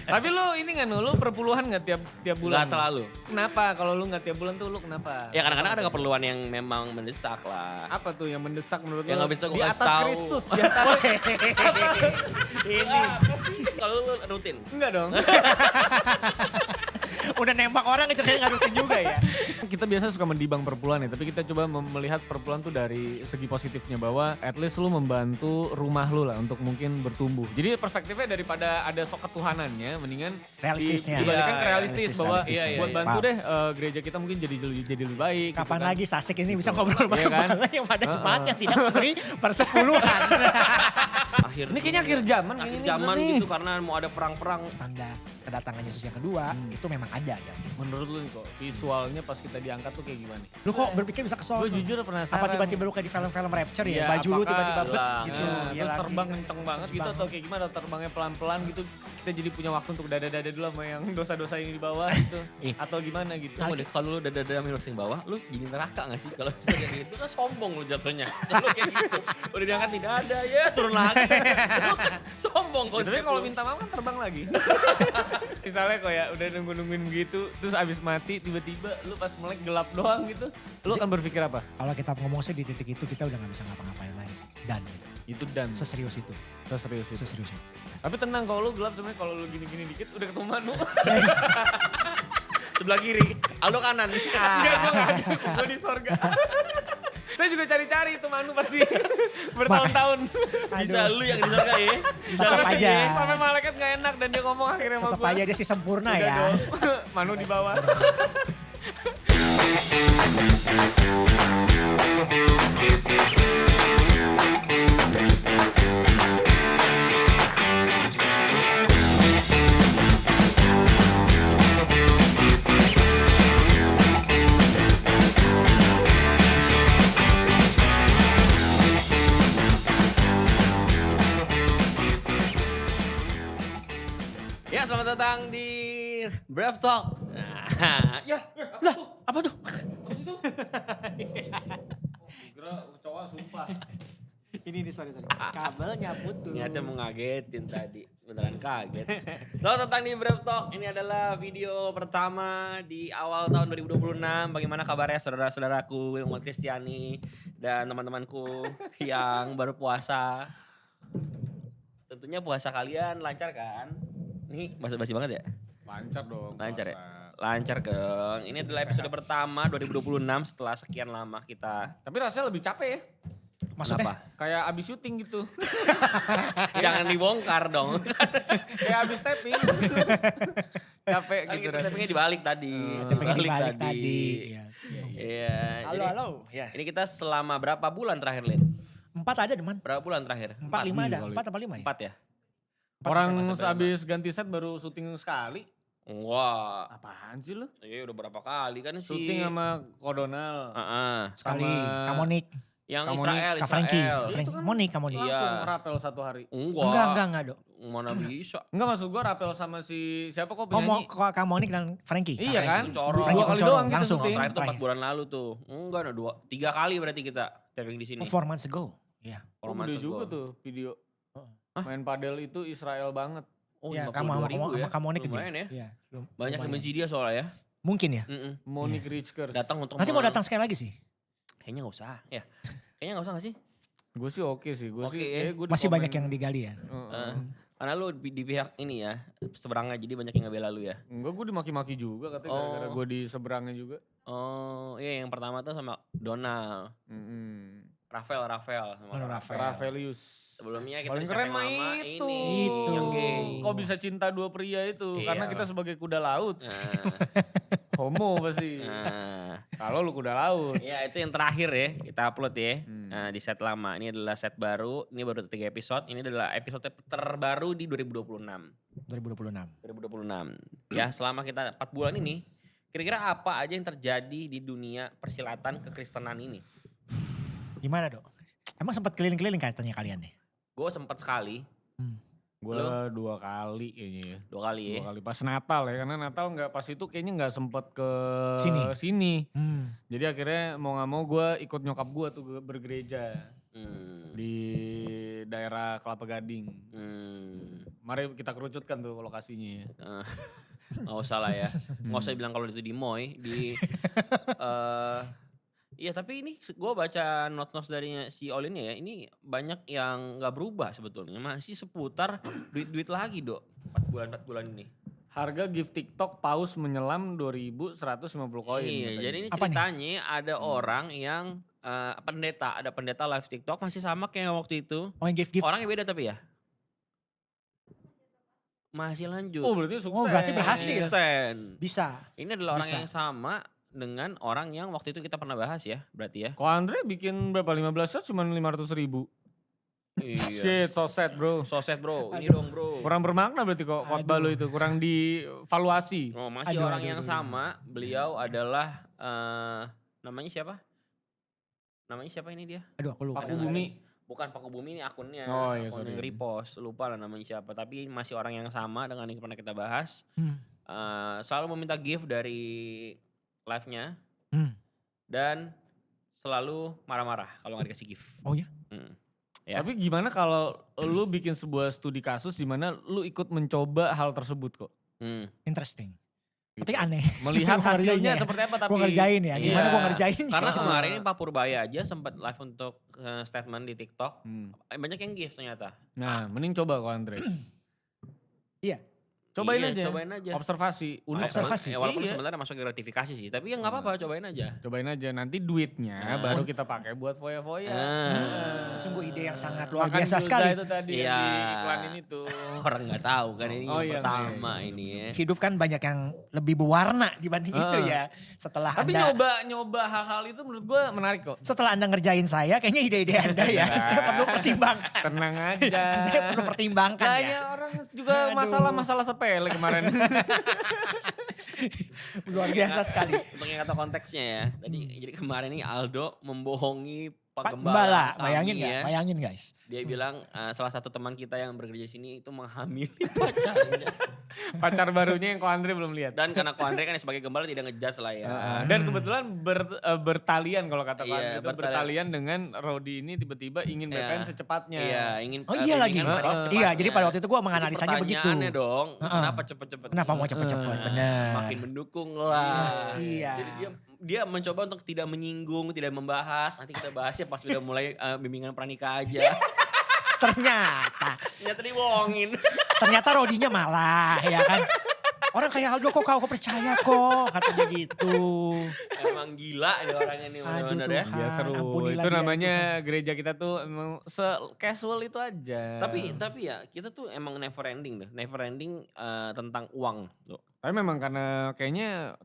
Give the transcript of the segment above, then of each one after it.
Tapi lu ini nggak lu perpuluhan nggak tiap bulan? Gak selalu. Kenapa? Kalau lu nggak tiap bulan tuh lu kenapa? Ya kadang-kadang ada keperluan yang memang mendesak lah. Apa tuh yang mendesak menurut Yang lu? nggak bisa gua Di kasih atas tahu. Kristus, di atas. Ini Kalau lu rutin. Enggak dong. udah nembak orang kayaknya nggak rutin juga ya. Kita biasa suka mendibang perpuluhan ya, tapi kita coba melihat perpuluhan tuh dari segi positifnya bahwa at least lu membantu rumah lu lah untuk mungkin bertumbuh. Jadi perspektifnya daripada ada sok ketuhanannya, mendingan Realistisnya. dibalikan ke Iya, realistis bahwa realistis, buat iya. bantu Paham. deh gereja kita mungkin jadi lebih baik. Kapan gitu kan. lagi Sasik ini bisa ngobrol Iya kan? bareng-bareng yang pada jemaatnya tidak memberi persepuluhan. Akhir Ini kayaknya akhir zaman Akhir kayaknya zaman nih. gitu karena mau ada perang-perang. Tanda kedatangan Yesus yang kedua itu memang ada. Menurut lu nih kok visualnya pas kita diangkat tuh kayak gimana? Lu kok berpikir bisa kesel? Gue jujur penasaran. Apa tiba-tiba lu kayak di film-film Rapture ya? Iya, Baju lu apakah- tiba-tiba bet Hilang. gitu. Nah, Iya terus lagi. terbang kenceng banget gitu atau kayak gimana? Terbangnya pelan-pelan gitu. Kita jadi punya waktu untuk dada-dada dulu sama yang dosa-dosa yang di bawah gitu. Atau gimana gitu. Tunggu deh, kalau lu dada minus yang bawah, lu jadi neraka gak sih? Kalau bisa kayak gitu kan sombong lu jatuhnya. Kalau kayak gitu, udah diangkat tidak ada ya turun lagi. Lu kan sombong Ya, konsep tapi kalau lu. minta maaf kan terbang lagi. Misalnya kok ya udah nungguin begitu, terus abis mati tiba-tiba lu pas melek gelap doang gitu. Lu akan berpikir apa? Kalau kita ngomong sih di titik itu kita udah gak bisa ngapa-ngapain lagi sih. Dan gitu. Itu dan Seserius itu. serius itu. Seserius itu. Tapi tenang kalau lu gelap sebenarnya kalau lu gini-gini dikit udah ketemu Manu. Sebelah kiri, Aldo kanan. Enggak, gue gak ada. Gue di sorga. Saya juga cari-cari itu Manu pasti bertahun-tahun. Bisa lu yang di surga ya. Bisa Tetap lu aja. ya. Sampai malaikat gak enak dan dia ngomong akhirnya sama Tetap gue. aja dia sih sempurna Udah ya. dong. Manu di bawah. Ya, selamat datang di Brave Talk. Nah, ya, Lah, apa tuh? Kira kecoa sumpah. Ini nih sorry. Kabelnya putus. niatnya mau ngagetin tadi. Beneran kaget. Selamat datang di Brave Talk. Ini adalah video pertama di awal tahun 2026. Bagaimana kabarnya saudara-saudaraku umat Kristiani dan teman-temanku yang baru puasa. Tentunya puasa kalian lancar kan? Ini basa-basi banget ya? Lancar dong. Lancar ya? puasa. Lancar Keng. Ini adalah episode pertama 2026 setelah sekian lama kita. Tapi rasanya lebih capek ya. Maksudnya? Kenapa? Kayak abis syuting gitu. Jangan dibongkar dong. Kayak abis tapping. Capek Kan gitu kita rasanya. tappingnya dibalik tadi. Tappingnya dibalik tadi. Iya. Iya. Halo, jadi halo. Ya. Ini kita selama berapa bulan terakhir, Lin? 4 ada deman. Berapa bulan terakhir? 4, 5 ada. kali. 4 apa 5 ya? 4 ya? Orang sampai sehabis ganti set baru syuting sekali. Wah. Apaan sih lu? Iya udah berapa kali kan sih. Syuting sama Kodonal. Heeh. Sekali. Sama- Kamonik. Yang Kamu Israel, Kak Franky. Israel. Kak Franky. Itu kan Monik, Kamonik. Iya. Langsung rapel satu hari. Enggak. Enggak, Dok. Mana bisa? Enggak maksud gua rapel sama si siapa kok Oh, mau penyanyi? Kamonik dan Franky. Iya kan? Corong. Dua Franky kali Corong, doang kita langsung. syuting. Terakhir tuh 4 Terakhir. bulan lalu tuh. Enggak, 3 kali berarti kita tapping di sini. 4 months ago. Iya. Oh, Roman gede Sego. juga tuh video. Hah? Main padel itu Israel banget. Oh, Iya, 52.000 sama Kamonik gede. Lumayan ya. Iya. Banyak yang lumayan. benci dia soalnya ya. Mungkin ya. Mm-mm. Monique Richkers. Datang untuk Nanti mau datang sekali lagi sih. Kayaknya gak usah. Ya. Kayaknya gak usah gak sih? Gue sih oke sih. Gue Oke sih ya. gua di Masih banyak komen- yang digali ya. Heeh. Karena lu di pihak ini ya, seberangnya jadi banyak yang ngebela lu ya. Enggak, gue dimaki-maki juga katanya Oh. gara-gara gue di seberangnya juga. Oh iya yang pertama tuh sama Donald. Rafael sama Oh, Rafael. Rafaelius. Sebelumnya kita Paling di keren segmen mah lama itu. ini. Itu. Yang gay. Kok bisa cinta dua pria itu? Iya. Karena kita sebagai kuda laut. Nah, Homo pasti. nah. Kalau lu kuda laut. Ya itu yang terakhir ya kita upload ya. Hmm. Nah, di set lama. Ini adalah set baru. Ini baru 3 episode. Ini adalah episode terbaru di 2026. 2026. 2026. Ya selama kita 4 bulan ini. Kira-kira apa aja yang terjadi di dunia persilatan kekristenan ini? Gimana, Dok? Emang sempat keliling-keliling katanya kalian nih? Gue sempat sekali. Gue Lu? 2 kali kayaknya ya. 2 kali ya. 2 kali pas Natal ya. Karena Natal nggak pas itu kayaknya nggak sempet ke Sini. Jadi akhirnya mau nggak mau gue ikut nyokap gue tuh bergereja Hmm. di daerah Kelapa Gading. Hmm. Mari kita kerucutkan tuh lokasinya. Eh, nggak usah lah ya. Nggak usah bilang kalau itu di Moy. Iya tapi ini gue baca notes-notes dari si Olin ya. Ini banyak yang nggak berubah sebetulnya. Masih seputar duit-duit lagi dok. 4 bulan ini. Harga gift TikTok paus menyelam 2.150 koin. Iya, katanya. jadi ini Apa nih? ceritanya ada orang yang ada pendeta live TikTok masih sama kayak waktu itu. Oh yang gift-gift. Orangnya beda tapi ya. Masih lanjut. Oh berarti sukses. Oh, berarti berhasil. Konsisten. Bisa. Ini adalah orang Bisa. yang sama dengan orang yang waktu itu kita pernah bahas ya, berarti ya. Kok Andre bikin berapa 15 shot cuma 500.000. Iya. Shit, so sad bro. Soset bro, ini dong bro. Kurang bermakna berarti kok khotbah lo itu, kurang dievaluasi. Oh, masih Aduh, orang aduh, yang aduh. sama. Beliau adalah namanya siapa? Namanya siapa ini dia? Aduh aku lupa. Paku Bumi. Bukan Paku Bumi ini akunnya. Oh, iya, akun sorry. yang repost. Lupa lah namanya siapa. Tapi masih orang yang sama dengan yang pernah kita bahas. Hmm. Selalu meminta gift dari live-nya. Hmm. Dan selalu marah-marah kalau nggak dikasih gift. Oh ya? Ya. Tapi gimana kalau lu bikin sebuah studi kasus di mana lu ikut mencoba hal tersebut kok? Interesting. Gitu. Tapi aneh. Melihat Gua ngerjainnya hasilnya ya. seperti apa tapi. Gue ngerjain ya. Gimana Iya. gue ngerjain? Karena Gitu. kemarin Pak Purbaya aja sempat live untuk statement di TikTok. Hmm. Banyak yang gift ternyata. Nah, mending coba kok Andre. Iya. Cobain Iya, aja. cobain aja. Observasi. Unik. Observasi. Walaupun Iya. sebenarnya masuk ke gratifikasi sih. Tapi ya nggak apa-apa, cobain aja. Cobain aja. Nanti duitnya Nah. baru kita pakai buat foya-foya. Sungguh ide yang sangat luar Makan biasa gilda sekali. itu tadi Iya. yang diiklanin itu. Orang nggak tahu kan ini Oh, yang iya, pertama iya. ini ya. Hidup kan banyak yang lebih berwarna dibanding itu Heeh. ya. Setelah Tapi Anda nyoba hal-hal itu menurut gue menarik kok. setelah Anda ngerjain saya, kayaknya ide-ide Anda ya, saya perlu pertimbangkan. Tenang aja. Saya perlu pertimbangkan Kayaknya ya. orang juga Aduh. masalah-masalah sepele kemarin. Luar biasa sekali. Untuk yang kata konteksnya ya. Tadi jadi kemarin ini Aldo membohongi Pak Pak Gembala. Gembala, kami bayangin ya. nggak? Bayangin guys. Dia bilang salah satu teman kita yang bekerja di sini itu menghamili pacarnya. Pacar barunya yang kok Andre belum lihat. Dan karena Ko Andre kan sebagai gembala tidak ngejudge lah ya. Dan kebetulan bertalian kalau kata Ko Iya, Andre itu bertalian dengan Rodi ini tiba-tiba ingin BPN Iya. secepatnya. Iya, ingin Oh iya lagi. bimbingan mereka Iya, secepatnya. jadi pada waktu itu gue menganalisanya Jadi begitu. pertanyaannya dong, Heeh. kenapa cepet-cepet? Kenapa mau cepet-cepet? Nah, Bener. Makin mendukung lah. Iya. Jadi dia mencoba untuk tidak menyinggung, tidak membahas. Nanti kita bahas ya pas udah mulai bimbingan pranikah aja. Ternyata dibohongin. Ternyata Rodinya malah ya kan. Orang kayak Aldo kok kau percaya kok katanya gitu. Emang gila nih orangnya nih Aduh, bener-bener ya. Tuhan. Dia seru. ampunilah Itu dia, namanya gereja kita tuh emang se-casual itu aja. Tapi ya kita tuh emang never ending deh. Never ending tentang uang. Tuh. Tapi memang karena kayaknya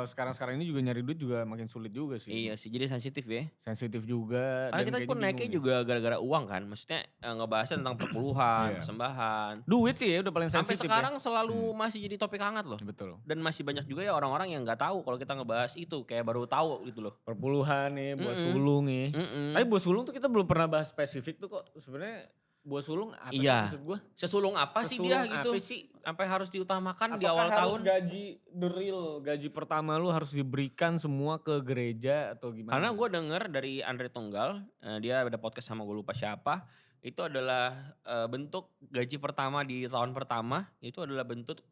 sekarang-sekarang ini juga nyari duit juga makin sulit juga sih. Iya sih, jadi sensitif ya. Sensitif juga. Karena dan kita kayaknya pun naiknya bingung ya. juga gara-gara uang kan. Maksudnya ngebahasnya tentang perpuluhan, Iya. persembahan. Duit sih ya udah paling Sampai sensitif sekarang selalu masih jadi topik hangat loh. ya. Betul. Dan masih banyak juga ya orang-orang yang nggak tahu kalau kita ngebahas itu. Kayak baru tahu gitu loh. Perpuluhan nih, buah Mm-mm. sulung nih. Mm-mm. Tapi buah sulung tuh kita belum pernah bahas spesifik tuh kok. Sebenarnya buah sulung apa Iya. sih maksud gue? Sesulung apa sih dia Sesulung gitu? apa sih? Sampai harus diutamakan di Apakah awal harus tahun. gaji the real, gaji pertama lu harus diberikan semua ke gereja atau gimana? Karena gue denger dari Andre Tunggal, dia ada podcast sama gue lupa siapa. Itu adalah bentuk gaji pertama di tahun pertama. Itu adalah bentuk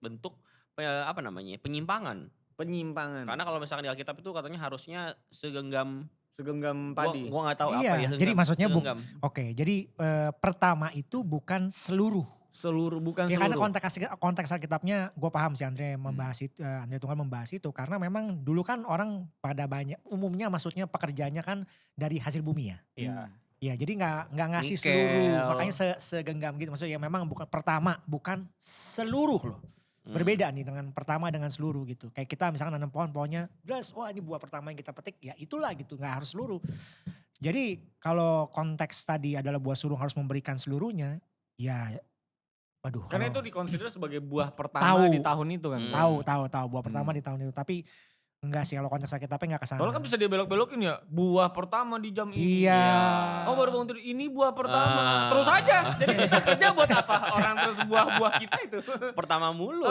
apa namanya, penyimpangan. penyimpangan. Karena kalau misalkan di Alkitab itu katanya harusnya segenggam Segenggam padi. Gua nggak tahu Iya, apa ya. jadi maksudnya segenggam. Oke, jadi pertama itu bukan seluruh. Seluruh bukan Ya karena seluruh. konteks Alkitabnya gue paham sih Andre membahas itu, Andre Tunggal membahas itu karena memang dulu kan orang pada banyak umumnya maksudnya pekerjaannya kan dari hasil bumi ya. Iya. Ya jadi nggak ngasih Nikel. seluruh, makanya segenggam gitu maksudnya memang bukan pertama, bukan seluruh loh. Berbeda nih dengan pertama dengan seluruh gitu. Kayak kita misalkan nanam pohonnya, beras, wah ini buah pertama yang kita petik, ya itulah gitu, nggak harus seluruh. Jadi kalau konteks tadi adalah buah sulung harus memberikan seluruhnya, ya waduh. Karena kalau- itu dikonsider sebagai buah pertama Tahu. di tahun itu kan. Tahu buah pertama di tahun itu, tapi enggak sih kalau konteks Alkitabnya enggak kesana. Soalnya kan bisa dia belok-belokin ya, buah pertama di jam ini. Iya. Kau baru bangun tidur, ini buah pertama. Terus aja. Jadi kita kerja buat apa? Orang terus buah-buah kita itu. Pertama mulu.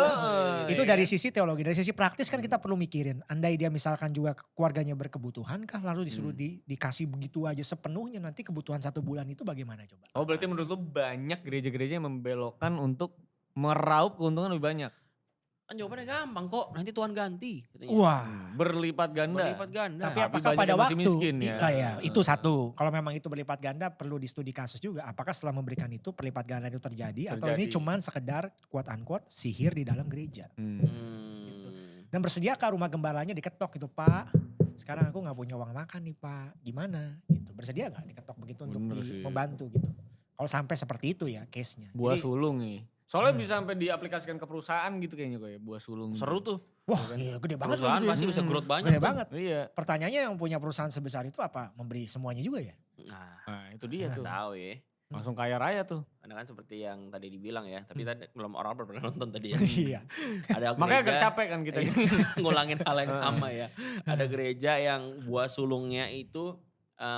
Itu dari sisi teologi, dari sisi praktis kan kita perlu mikirin. Andai dia misalkan juga keluarganya berkebutuhan kah lalu disuruh dikasih begitu aja sepenuhnya, nanti kebutuhan 1 bulan itu bagaimana coba? Oh berarti menurut lu banyak gereja-gereja yang membelokkan untuk meraup keuntungan lebih banyak. Kan jawabannya gampang kok, nanti Tuhan ganti katanya. Wah. Berlipat ganda. Berlipat ganda. Tapi Tapi apakah banyak pada yang masih waktu, miskin ya. ya, itu satu. Kalau memang itu berlipat ganda perlu di studi kasus juga. Apakah setelah memberikan itu perlipat ganda itu terjadi. Atau ini Terjadi. cuman sekedar quote unquote sihir di dalam gereja. Hmm. Dan bersediakah rumah gembalanya diketok gitu, Pak? Sekarang aku gak punya uang makan nih, Pak. Gimana? Gitu. Bersedia gak diketok begitu untuk Bener sih. membantu gitu. Kalau sampai seperti itu ya case-nya. Buah Jadi, sulung nih. Soalnya bisa sampai diaplikasikan ke perusahaan gitu kayaknya kok ya, buah sulung. Seru tuh. wah iya, gede banget Perusahaan gitu ya. pasti bisa growth banyak Gede tuh. banget. Iya. Pertanyaannya yang punya perusahaan sebesar itu apa? Memberi semuanya juga ya? Nah, Nah itu dia tuh. tahu ya. Langsung kaya raya tuh. Karena kan seperti yang tadi dibilang ya, tapi tadi belum orang pernah nonton tadi ya. Iya. Ada Makanya agak gereja- capek kan kita. ngulangin hal yang sama ya. Ada gereja yang buah sulungnya itu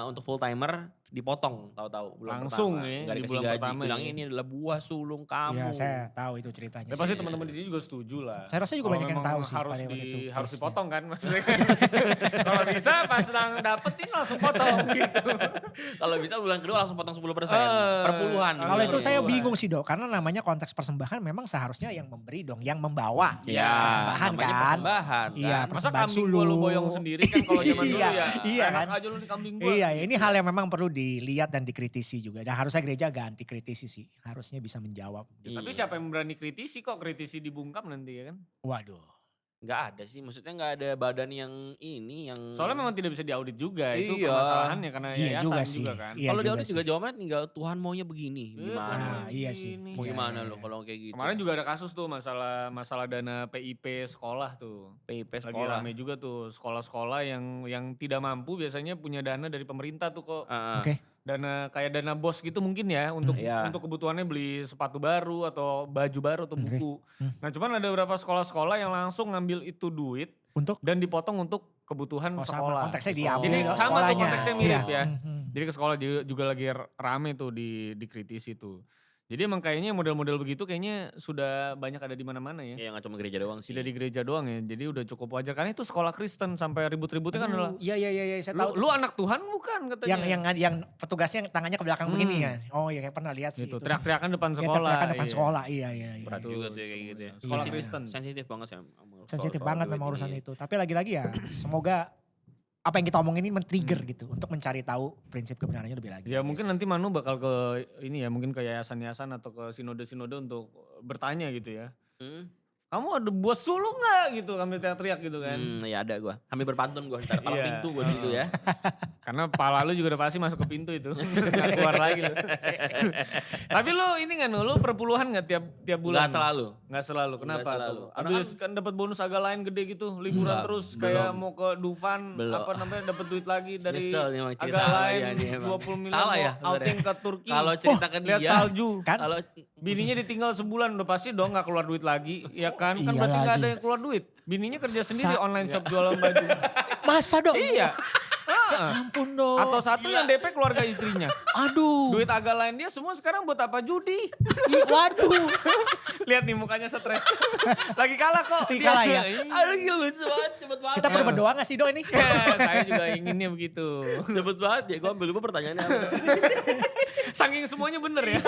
untuk full timer dipotong tahu-tahu bulan Langsung pertama. ya, Nggak di dikasih bulan gaji. pertama Bilang ya. ini adalah buah sulung kamu. Iya saya tahu itu ceritanya. Ya pasti sih. teman-teman di sini juga setuju lah. Saya rasa juga Kalau banyak yang memang tahu sih harus pada waktu itu harus case-nya. dipotong kan maksudnya. Kalau bisa pas dapetin langsung potong gitu. Kalau bisa bulan kedua langsung potong 10%. Eh, Perpuluhan. Kalau itu saya Perpuluhan. bingung sih Dok, karena namanya konteks persembahan memang seharusnya yang memberi dong, yang membawa. Ya, persembahan namanya kan. persembahan Iya, kan. Masa persembahan kambing gua lu sulung. boyong sendiri kan kalau zaman dulu Iya, ya. iya Enak kan. aja lu di kambing gua. Iya, ini hal yang memang perlu dilihat dan dikritisi juga. Dan harusnya gereja ganti kritisi sih, harusnya bisa menjawab. Gitu. Tapi Iya. siapa yang berani kritisi kok kritisi dibungkam nanti ya kan. Waduh. Nggak ada sih, maksudnya nggak ada badan yang ini yang. Soalnya memang tidak bisa diaudit juga itu Iya. permasalahannya karena Iya yayasan juga juga, sih. kan. Iya kalau juga diaudit sih. juga jawabannya tinggal Tuhan maunya begini. Iya, Gimana? Tuhan Nah, iya sih. begini. Mau Iya, gimana iya, lo iya. kalau kayak gitu? Kemarin juga ada kasus tuh masalah dana PIP sekolah tuh. PIP Lagi sekolah. rame juga tuh sekolah-sekolah yang tidak mampu biasanya punya dana dari pemerintah tuh kok. Oke. Dana kayak dana bos gitu mungkin ya untuk Iya. untuk kebutuhannya beli sepatu baru atau baju baru atau Oke. buku. Nah, cuman ada beberapa sekolah-sekolah yang langsung ngambil itu duit Untuk dan dipotong untuk kebutuhan sama sekolah. konteksnya Oh. diambil Jadi sama tuh sekolahnya. konteksnya mirip Iya. ya. Jadi ke sekolah juga lagi rame tuh dikritisi tuh. Jadi emang kayaknya model-model begitu kayaknya sudah banyak ada di mana-mana ya. Ya nggak cuma gereja doang sih. Tidak di gereja doang ya. Jadi udah cukup wajar karena itu sekolah Kristen sampai ribut-ributnya kan adalah Iya saya tahu. lu anak Tuhan bukan katanya. yang petugasnya yang tangannya ke belakang begini ya. Oh iya kayak pernah lihat sih gitu. itu. Teriak-teriakan depan Ya, sekolah. teriakan depan iya. sekolah. Iya. Berat Tuh, juga tuh ya kayak gitu ya. Sekolah Iya. Kristen. Sensitif banget sih. sama Sensitif soal banget duit memang ini. urusan itu. Tapi lagi-lagi ya semoga apa yang kita omongin ini men-trigger gitu. Untuk mencari tahu prinsip kebenarannya lebih lagi. Ya mungkin nanti Manu bakal ke ini ya, mungkin ke yayasan-yayasan atau ke sinode-sinode untuk bertanya gitu ya. Hmm? Kamu ada buah sulung gak gitu, kami teriak-teriak gitu kan. Ya ada gue. Sambil berpantun gue. Ntar palang Iya. pintu gue di situ ya. Karena pala lu juga udah pasti masuk ke pintu itu. Gak keluar lagi lu. Tapi lu ini gak lu perpuluhan gak tiap bulan? Gak selalu. Gak selalu, kenapa Nggak selalu. tuh? Karena Habis kan dapat bonus agak lain gede gitu, liburan Enggak, terus belum. kayak mau ke Dufan, Belum. apa namanya dapat duit lagi dari Nyesel nih emang cerita agak sama lain dia nih emang. 20 miliar Salah mau ya sebenarnya. outing ke Turki. Kalau cerita ke Lihat dia. salju. Kan? Kalau Bininya ditinggal sebulan udah pasti dong gak keluar duit lagi. Ya kan? Kan Iya berarti gak lagi. ada yang keluar duit. Bininya kerja Sa- sendiri online shop jualan baju. Masa dong? Iya. Heeh. Ampun dong. Atau satu yang DP keluarga istrinya. Aduh. Duit agak lain dia semua sekarang buat apa? Judi. Waduh. Lihat nih mukanya stres. Lagi kalah kok. Lagi dia. kalah ya? Iya. aduh gila lucu banget. Cepet banget. Kita perlu berdoa gak sih Dok ini? Saya juga inginnya begitu. Cepet banget ya. Gue ambil lupa pertanyaannya apa. Saking semuanya bener ya.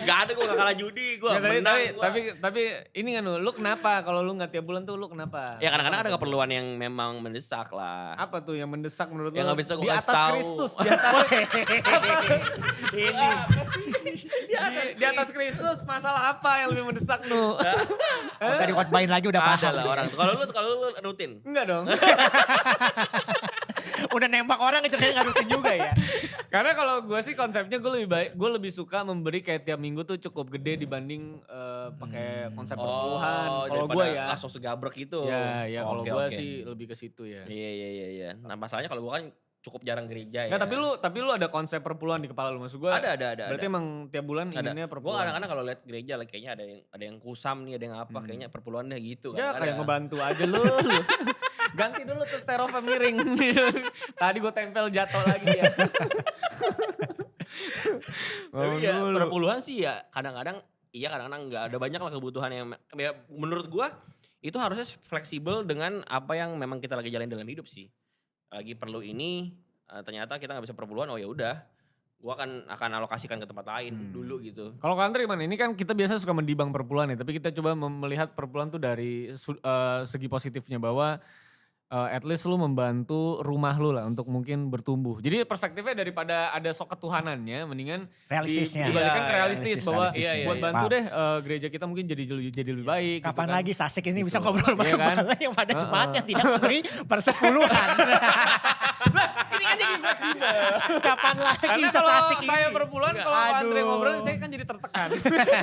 Gak ada gue gak kalah judi. Gue Ya, menang. gua. tapi ini kan lu kenapa kalau lu nggak tiap bulan tuh lu kenapa? Ya kadang-kadang ada keperluan yang memang mendesak lah. Apa tuh yang mendesak menurut Yang lu? nggak bisa gua Di kasih atas tahu. Kristus, di atas Ini. di atas Kristus masalah apa yang lebih mendesak nu? Gak usah dikhotbahin lagi udah Ada paham. lah orang. guys. Kalau lu rutin. Enggak dong. Udah nembak orang ceritanya gak rutin juga ya. Karena kalau gue sih konsepnya gue lebih suka memberi kayak tiap minggu tuh cukup gede dibanding pakai konsep perpuluhan. Kalau gue daripada ya. langsung segabrek itu. Ya kalau Oke, gue oke. sih lebih ke situ ya. Iya. Nah masalahnya kalau gue kan cukup jarang gereja ya. Nggak, tapi lu ada konsep perpuluhan di kepala lu, maksud gue. Ada. Berarti emang tiap bulan ada. inginnya Gue perpuluhan. kadang-kadang kalau lihat gereja lah kayaknya ada yang kusam nih, ada yang apa, kayaknya perpuluhannya gitu. Ya kadang-kadang. kayak ngebantu aja lu. Ganti dulu tuh styrofoam miring. Tadi gue tempel jatuh lagi ya. Tapi ya perpuluhan sih ya kadang-kadang iya kadang-kadang enggak, ada banyak lah kebutuhan yang ya, menurut gua itu harusnya fleksibel dengan apa yang memang kita lagi jalanin dalam hidup sih. Lagi perlu ini ternyata kita nggak bisa perpuluhan, oh ya udah gue akan alokasikan ke tempat lain dulu gitu. Kalau Country gimana? Ini kan kita biasa suka mendibang perpuluhan ya, tapi kita coba melihat perpuluhan tuh dari segi positifnya bahwa at least lu membantu rumah lu lah untuk mungkin bertumbuh. Jadi perspektifnya daripada ada sok ketuhanannya, mendingan Realistisnya. dibalikan ke Iya, realistis bahwa realistis. buat Iya, bantu paham. deh gereja kita mungkin jadi lebih baik. Kapan gitu kan. lagi Sasik ini bisa Gitu. ngobrol Iya kan? bareng-bareng yang pada jemaatnya tidak memberi persepuluhan. Ini kan jadi fleksibel. Kapan lagi Karena bisa kalau Sasik ini? saya perpuluhan, kalau Aduh. Andre ngobrol saya kan jadi tertekan.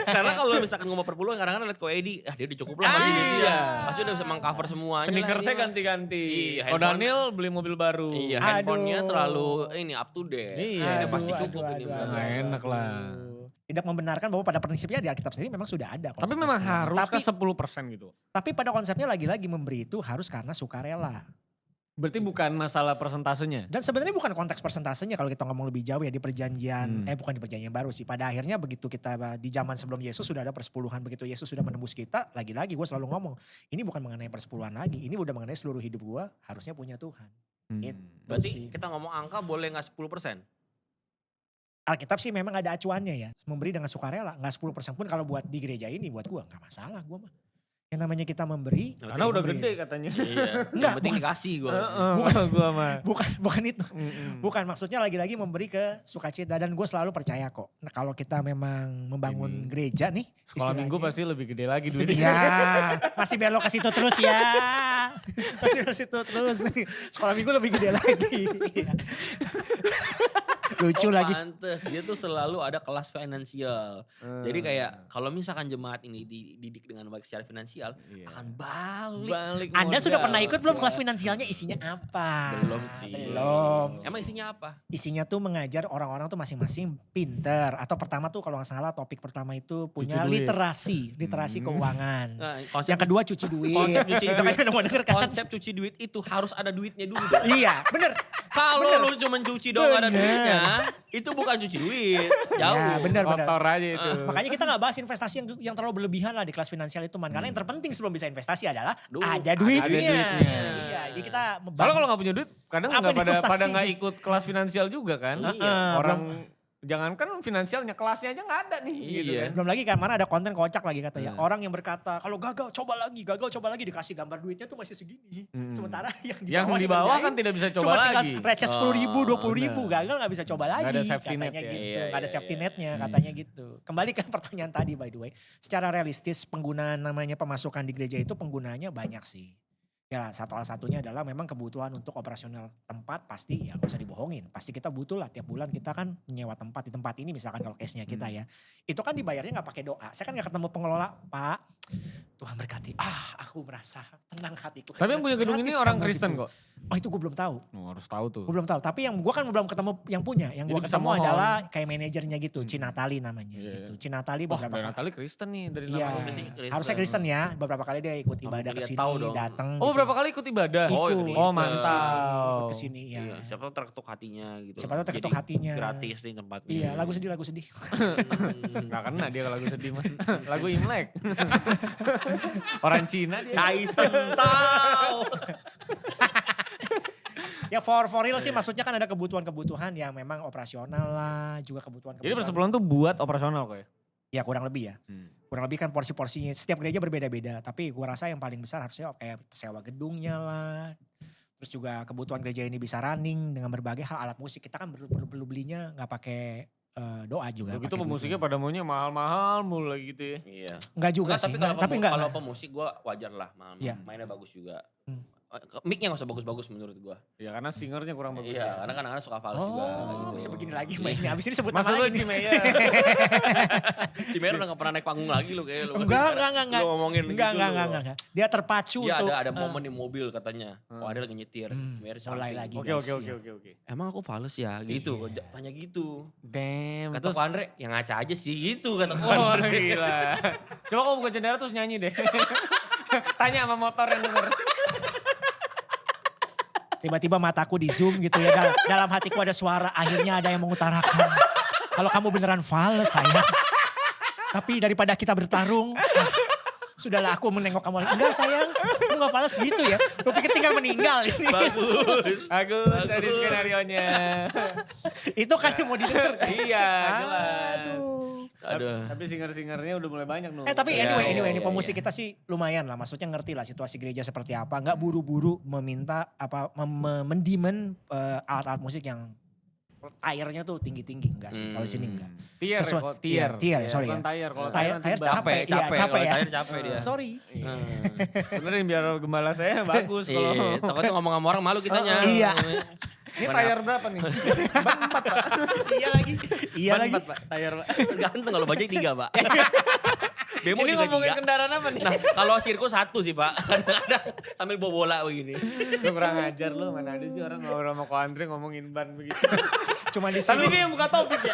Karena kalau misalkan ngomong perpuluhan kadang-kadang liat Ko Edi, dia udah cukup lah masih Iya. dia. Pasti udah bisa mengcover semuanya. Sneakersnya lah, ganti-ganti. Iya, Kalau handphone- Daniel beli mobil baru. Iya, Aduh. handphonenya terlalu ini up to date. Iya. Udah pasti cukup ini. Nggak enak lah. Tidak membenarkan bahwa pada prinsipnya di Alkitab sendiri memang sudah ada. Tapi konsep memang persepuluhan. harus ke 10% gitu. Tapi pada konsepnya lagi-lagi memberi itu harus karena sukarela. Berarti bukan masalah persentasenya. Dan sebenarnya bukan konteks persentasenya kalau kita ngomong lebih jauh ya di perjanjian, bukan di perjanjian baru sih. Pada akhirnya begitu kita di zaman sebelum Yesus sudah ada persepuluhan, begitu Yesus sudah menembus kita, lagi-lagi gue selalu ngomong, ini bukan mengenai persepuluhan lagi, ini udah mengenai seluruh hidup gue harusnya punya Tuhan. Itu Berarti sih. kita ngomong angka boleh nggak 10%? Alkitab sih memang ada acuannya ya, memberi dengan sukarela, nggak 10% pun kalau buat di gereja ini buat gue nggak masalah gue mah. Yang namanya kita memberi, Karena udah memberi. gede katanya. Iya. Enggak, Yang penting dikasih gue. Gua mah. bukan itu. Bukan, maksudnya lagi-lagi memberi ke sukacita dan gue selalu percaya kok. Nah, kalau kita memang membangun Ini. gereja nih. Sekolah minggu istilahnya. pasti lebih gede lagi duitnya. Iya, masih belok ke situ terus ya. Masih ke situ terus. Sekolah minggu lebih gede lagi. Lucu lagi. Pantes, dia tuh selalu ada kelas finansial. Jadi kayak kalau misalkan jemaat ini dididik dengan baik secara finansial, Iya. akan balik. Balik Anda modal. sudah pernah ikut belum kelas finansialnya isinya apa? Belum sih. Belum. Emang isinya apa? Isinya tuh mengajar orang-orang tuh masing-masing pinter. Atau pertama tuh kalau nggak salah topik pertama itu punya duit. literasi keuangan. Nah, Yang kedua cuci duit. konsep cuci Itu kan duit. udah mau denger kan? konsep cuci duit itu harus ada duitnya dulu dong. Iya, bener. Kalau Bener. lu cuma cuci dong gak ada Bener. duitnya, itu bukan cuci duit. Jauh. Ya, bener. Kotor aja itu. Makanya kita nggak bahas investasi yang terlalu berlebihan lah di kelas finansial itu man. Karena yang terpenting sebelum bisa investasi adalah ada duitnya. ada duitnya. Iya, jadi kita Soalnya kalau nggak punya duit, kadang Apa nggak pada investasi? nggak ikut kelas finansial juga kan. Iya. Orang jangankan finansialnya, kelasnya aja nggak ada nih. Gitu Iya. kan. belum lagi kan mana ada konten kocak lagi katanya. Orang yang berkata kalau gagal coba lagi dikasih gambar duitnya tuh masih segini. Sementara yang Yang di bawah kan dikerjain tidak bisa cuma coba tinggal lagi. receh 10.000, 20.000, benar. gagal nggak bisa coba lagi. Nggak ada safety net katanya ya. gitu, Iya, nggak ada iya, safety iya. netnya katanya gitu. Kembali ke pertanyaan tadi by the way, secara realistis penggunaan namanya pemasukan di gereja itu penggunaannya banyak sih. Ya salah satunya adalah memang kebutuhan untuk operasional tempat pasti ya gak usah dibohongin. Pasti kita butuh lah tiap bulan kita kan menyewa tempat di tempat ini misalkan kalau case-nya kita ya. Itu kan dibayarnya gak pakai doa. Saya kan gak ketemu pengelola, Pak Tuhan berkati. Aku merasa tenang hatiku. Tapi yang punya gedung ini Gratis orang kamu Kristen gitu. kok. Oh itu gue belum tahu. Oh, harus tahu tuh. Gue belum tahu. Tapi yang gue kan belum ketemu yang punya. Yang gue Jadi bisa ketemu mohon. adalah kayak manajernya gitu. Cinatali namanya Iya, gitu. iya. Cinatali Wah, beberapa Mbak Natali Kristen nih dari Iya, namanya. Kristen. harusnya Kristen ya. Beberapa kali dia ikut ibadah Mungkin ke dia tahu sini, dong. datang. Oh, gitu. berapa kali ikut ibadah? Oh, Ikut. Kristen. Oh, mantap. Ke sini ya. Iya, siapa tahu terketuk hatinya gitu. Siapa tahu terketuk Jadi hatinya. gratis nih tempatnya. Iya, lagu sedih. Gak kena dia lagu sedih mas. Lagu Imlek. Orang Cina dia. Cai sentau. Ya for real sih maksudnya kan ada kebutuhan-kebutuhan yang memang operasional lah, juga kebutuhan. Jadi persepuluhan tuh buat operasional kok ya? Ya kurang lebih ya. Kurang lebih kan porsi-porsinya setiap gereja berbeda-beda, tapi gua rasa yang paling besar harusnya kayak sewa gedungnya lah. Terus juga kebutuhan gereja ini bisa running dengan berbagai hal alat musik. Kita kan perlu belinya nggak pakai doa juga. Begitu pakai pemusiknya duit. pada maunya mahal-mahal mulu lagi gitu ya. Iya. Enggak juga Enggak, sih. tapi kalau Tapi enggak. kalau pemusik gue wajar lah, Iya. mainnya bagus juga. Hmm. Mic-nya gak usah bagus-bagus menurut gue. Ya karena singernya kurang bagus Iya, ya. karena kadang-kadang suka fals juga. Oh, Gitu. bisa begini lagi Iya. mainnya. Abis ini sebut nama Masuk lu lagi nih. Cimeya. Cimer udah gak pernah naik panggung lagi lu kayaknya. Lu Enggak. Lu ngomongin Enggak. Dia terpacu Iya untuk. ada momen di mobil katanya. Oh ada lagi nyetir. Cimer mulai samping. lagi. Oke guys, oke ya. oke. Emang aku fals ya? Gitu. Tanya gitu. Damn. Kata Terus, Ko Andre, yang ngaca aja sih gitu kata Ko oh Andre. gila. Coba kau buka jendela terus nyanyi deh. Tanya sama motor yang denger. Tiba-tiba mataku di zoom gitu ya. Dalam hatiku ada suara akhirnya ada yang mengutarakan. Kalau kamu beneran fals sayang. Tapi daripada kita bertarung. Sudahlah aku menengok kamu lagi. Enggak sayang, lu gak balas gitu ya. Lu pikir tinggal meninggal ini. Bagus. Bagus dari skenarionya. Itu kan yang mau didengar. Iya, jelas. Aduh. Tapi singer-singernya udah mulai banyak nih. Tapi Iya, anyway, ini iya, pemusik kita sih lumayan lah. Maksudnya ngerti lah situasi gereja seperti apa. Nggak buru-buru meminta apa mendemand alat-alat musik yang tire-nya tuh tinggi-tinggi. Enggak sih, kalau di sini enggak. Tier Sesuai- kok, tier. iya, tier, sorry Bukan ya. tire, kalau Tire- tire nanti tire bak. capek. Capek, Iya, capek. capek Kalau ya. tire capek dia. Sorry. Benerin biar gembala saya bagus kalau. Iya, takutnya ngomong sama orang malu kitanya. Iya. Ini tire berapa nih? Ban 4 Pak. Iya lagi. Iya Ban lagi. 4 Pak, tire Pak. Tergantung kalau bajai 3 Pak. Bemo Ini juga ngomongin 3. kendaraan apa nih? Nah kalau sirkus 1 sih Pak. Kadang-kadang sambil bawa bola begini. Lu kurang ajar lu, mana ada sih orang ngobrol sama Ko Andre ngomongin ban begitu. Cuma di Tapi sini. dia yang buka topik ya.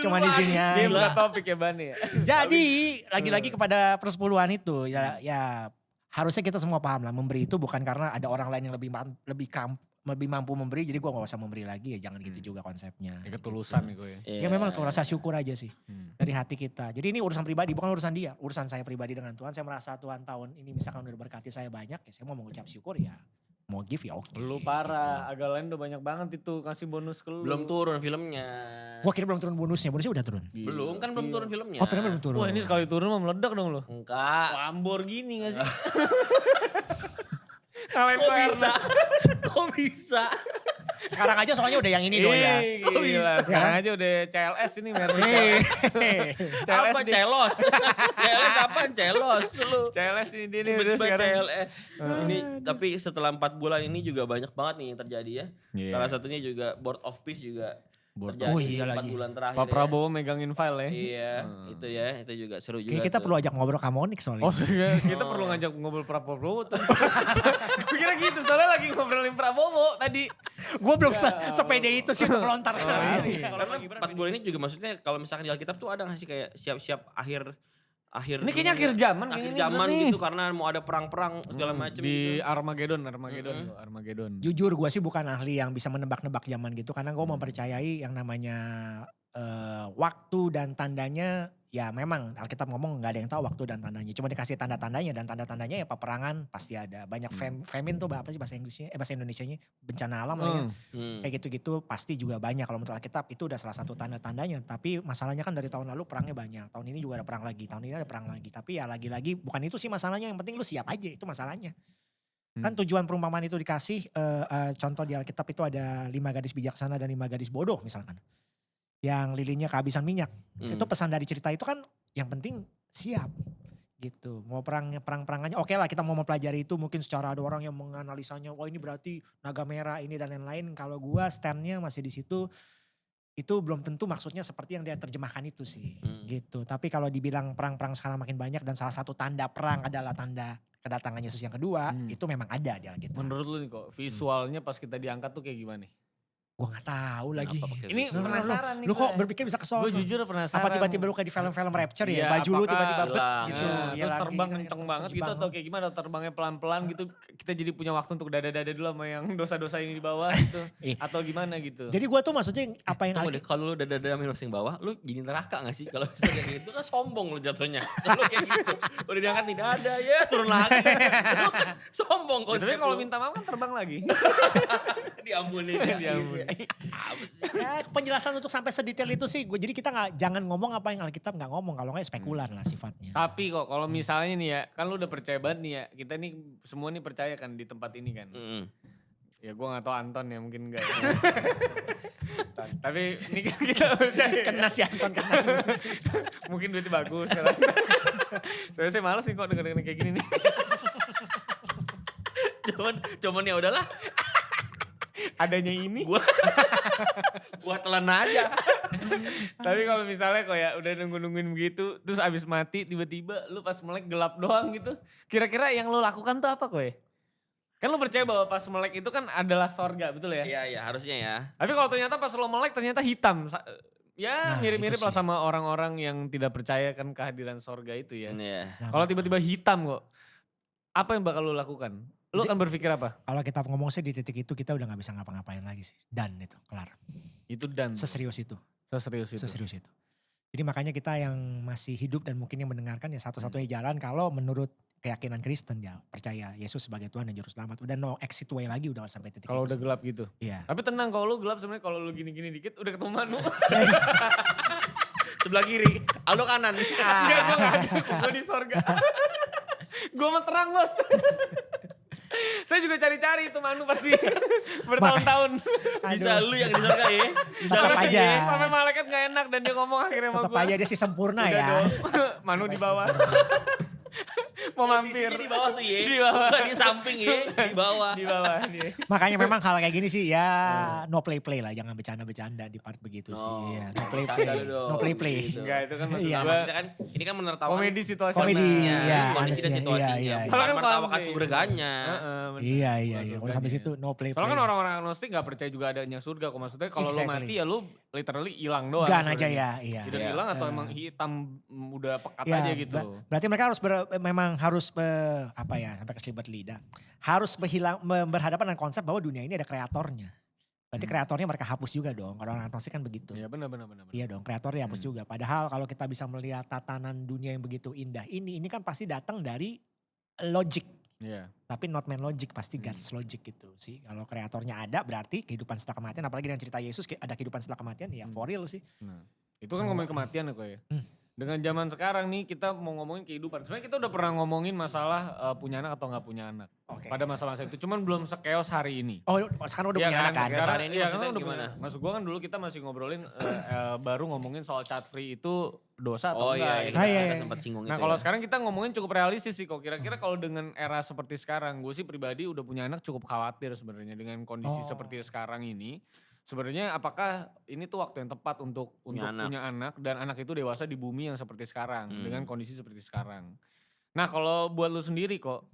Cuma di sini Dia yang aja. buka topik ya Ban ya. Jadi lagi-lagi kepada persepuluhan itu ya harusnya kita semua paham lah, memberi itu bukan karena ada orang lain yang lebih mampu memberi, jadi gua gak usah memberi lagi, ya jangan gitu juga konsepnya. Ya ketulusan nih gue ya. Ya memang tuh rasa syukur aja sih Hmm. dari hati kita. Jadi ini urusan pribadi, bukan urusan dia, urusan saya pribadi dengan Tuhan. Saya merasa Tuhan tahun ini misalkan udah berkati saya banyak, ya saya mau mengucap syukur ya, mau give ya oke. Lu parah, agak lain udah banyak banget itu kasih bonus ke lu. Belum turun filmnya. Gua kira belum turun bonusnya udah turun. Gila. Belum kan belum turun filmnya. Oh ternyata belum turun. Wah ini sekali turun mah meledak dong lu. Enggak. Lamborghini gak sih? Kok bisa? Kok bisa? Sekarang aja soalnya udah yang ini dong ya. Kok gila, sekarang aja udah CLS ini Mercy. Apa di- celos? CLS apa celos lu? CLS ini dia nih udah Tiba-tiba sekarang. CLS. Ini tapi setelah 4 bulan ini juga banyak banget nih yang terjadi ya. Iya. Salah satunya juga Board of Peace juga Board terjadi of- Oh iya 4 lagi. bulan terakhir. Pak ya. Prabowo megangin file ya. Iya, itu juga seru juga. Kayaknya kita tuh. perlu ajak ngobrol ke Monik soalnya. Oh kita perlu ngajak ngobrol Prabowo tuh. Gue kira gitu, soalnya lagi ngobrolin Prabowo tadi. Gue belum sepede itu sih untuk melontar. iya. Karena 4 bulan ini juga maksudnya kalau misalkan di Alkitab tuh ada nggak sih kayak siap-siap akhir Ini kayaknya akhir zaman akhir kayaknya zaman nih. gitu karena mau ada perang-perang segala macam Di gitu. Armageddon. Jujur gue sih bukan ahli yang bisa menebak-nebak zaman gitu. Karena gue mempercayai yang namanya waktu dan tandanya. Ya memang Alkitab ngomong gak ada yang tahu waktu dan tandanya. Cuma dikasih tanda-tandanya dan tanda-tandanya ya peperangan pasti ada. Banyak famine tuh apa sih bahasa Inggrisnya, bahasa Indonesianya. Bencana alam lah ya. Kayak gitu-gitu pasti juga banyak. Kalau menurut Alkitab itu udah salah satu tanda-tandanya. Tapi masalahnya kan dari tahun lalu perangnya banyak. Tahun ini juga ada perang lagi. Tahun ini ada perang lagi. Tapi ya lagi-lagi bukan itu sih masalahnya. Yang penting lu siap aja, itu masalahnya. Kan tujuan perumpamaan itu dikasih, contoh di Alkitab itu ada 5 gadis bijaksana dan 5 gadis bodoh misalkan. Yang lilinnya kehabisan minyak. Itu pesan dari cerita itu kan yang penting siap gitu. Mau perang-perangannya oke lah kita mau mempelajari itu, mungkin secara ada orang yang menganalisanya, wah ini berarti naga merah ini dan lain-lain. Kalau gua standnya masih di situ, itu belum tentu maksudnya seperti yang dia terjemahkan itu sih gitu. Tapi kalau dibilang perang-perang sekarang makin banyak dan salah satu tanda perang adalah tanda kedatangan Yesus yang kedua, itu memang ada di Alkitab. Menurut lu nih kok visualnya pas kita diangkat tuh kayak gimana nih? Gue gak tahu lagi. Ini Lu- lu- penasaran nih Lu kok gue. berpikir bisa kesono? Gue jujur penasaran. Apa tiba-tiba lu kayak di film-film Rapture ya? Iya, Baju lu apakah- tiba-tiba bet Lah, gitu. Nah, Ya terus lagi, terbang kan, kenceng terus banget gitu dibangun. atau kayak gimana? Atau terbangnya pelan-pelan gitu. Kita jadi punya waktu untuk dada-dada dulu sama yang dosa-dosa ini di bawah gitu. Atau gimana gitu. Jadi gue tuh maksudnya apa yang Tunggu deh, kalau lu dada minus yang bawah, lu jadi neraka gak sih? Kalau misalnya gitu kan sombong lu jatuhnya. Kalau kayak gitu, udah diangkat tidak ada ya turun lagi. Lu kan sombong Ya, konsep tapi kalau lu. minta maaf kan terbang lagi. Diampuni. Diampuni. Apa sih? Ya, penjelasan untuk sampai sedetail itu sih, jadi kita jangan ngomong apa yang Alkitab nggak ngomong, kalau nggak spekulan lah sifatnya. Tapi kok kalau misalnya nih ya, kan lu udah percaya banget nih ya. Kita nih semua nih percaya kan di tempat ini kan. Ya gue gak tahu Anton ya mungkin enggak. Tapi ini kan kita percaya. Kena si Anton kena. Mungkin duitnya bagus. Soalnya saya males nih kok denger kayak gini nih. Cuman ya udahlah, Adanya ini. gua telan aja. Tapi kalau misalnya kok ya udah nungguin begitu. Terus abis mati tiba-tiba lu pas melek gelap doang gitu. Kira-kira yang lu lakukan tuh apa kok ya? Kan lu percaya bahwa pas melek itu kan adalah sorga betul ya? Iya harusnya ya. Tapi kalau ternyata pas lu melek ternyata hitam. Ya Nah, mirip-mirip itu lah sih. sama orang-orang yang tidak percaya kan kehadiran sorga itu ya. Iya. Nah, Kalau tiba-tiba hitam kok. Apa yang bakal lu lakukan? Lu akan berpikir apa? kalau kita ngomong sih di titik itu kita udah nggak bisa ngapa-ngapain lagi sih. Dan itu kelar. Itu dan Seserius itu. seserius itu. Seserius itu. Jadi makanya kita yang masih hidup dan mungkin yang mendengarkan ya satu-satunya jalan kalau menurut keyakinan Kristen ya percaya Yesus sebagai Tuhan dan Juru Selamat. Udah no exit way lagi udah sampai titik Kalau itu udah sih. gelap gitu. Iya. Tapi tenang kalau lu gelap sebenarnya kalau lu gini-gini dikit udah ketemu Manu. Sebelah kiri, Aldo kanan. Enggak, gue gak ada. Gue di sorga. Gue mau terang bos. Saya juga cari-cari itu Manu pasti bertahun-tahun. Bisa lu yang di surga ya. Bisa Tetap lu aja. ya. Sampai malaikat gak enak dan dia ngomong akhirnya sama Tetap gue. aja dia sih sempurna Udah ya. dong. Manu di bawah. Mau mampir. Posisinya di bawah tuh ya. Di bawah. Bukan di samping ya, di bawah. Di bawah dia. Makanya memang hal kayak gini sih ya no play-play lah. Jangan bercanda-bercanda di part begitu sih. Oh, Ya, no play-play. bercanda dong, No play-play. gitu. Enggak itu kan maksud Iya. gue Kita kan ini kan menertawakan komedi situasi. Komedi, kondisinya, iya, kondisi dan honestnya, situasinya. iya, Bukan Soalnya kan menertawakan paham, surganya. Iya. Kalau sampai situ no play-play. Soalnya kan orang-orang agnostik gak percaya juga adanya surga. Kok maksudnya kalau lu Exactly. mati ya lu literally hilang doang. Gan aja sebenarnya. ya. Iya. Tidak Iya. hilang atau emang hitam udah pekat Ya, aja gitu. Berarti mereka harus memang harus apa ya sampai keselibat lidah. Harus berhadapan dengan konsep bahwa dunia ini ada kreatornya. Berarti kreatornya mereka hapus juga dong. Kalau orang agnostik kan begitu. Iya benar. Iya dong, kreatornya hapus juga. Padahal kalau kita bisa melihat tatanan dunia yang begitu indah ini kan pasti datang dari logic. Iya. Tapi not man logic, pasti God's logic gitu sih. Kalau kreatornya ada berarti kehidupan setelah kematian. Apalagi dengan cerita Yesus ada kehidupan setelah kematian ya for real sih. Nah, itu kan ngomongin kematian ya kok ya. Dengan zaman sekarang nih kita mau ngomongin kehidupan. Sebenarnya kita udah pernah ngomongin masalah punya anak atau nggak punya anak. Oke. Pada masa-masa itu. Cuman belum sekeos hari ini. Oh sekarang udah Iya punya anak kan? sekarang Hari ini iya, maksudnya kan udah gimana? punya. Maksud gue kan dulu kita masih ngobrolin baru ngomongin soal child free itu dosa atau Oh enggak. iya, gitu. kita, iya, kita iya. sempat singgung Nah itu kalau ya. sekarang kita ngomongin cukup realistis sih kok. Kira-kira kalau dengan era seperti sekarang, gue sih pribadi udah punya anak cukup khawatir sebenarnya dengan kondisi Oh. seperti sekarang ini. Sebenarnya apakah ini tuh waktu yang tepat untuk Punya anak. punya anak dan anak itu dewasa di bumi yang seperti sekarang Hmm. dengan kondisi seperti sekarang. Nah kalau buat lu sendiri kok,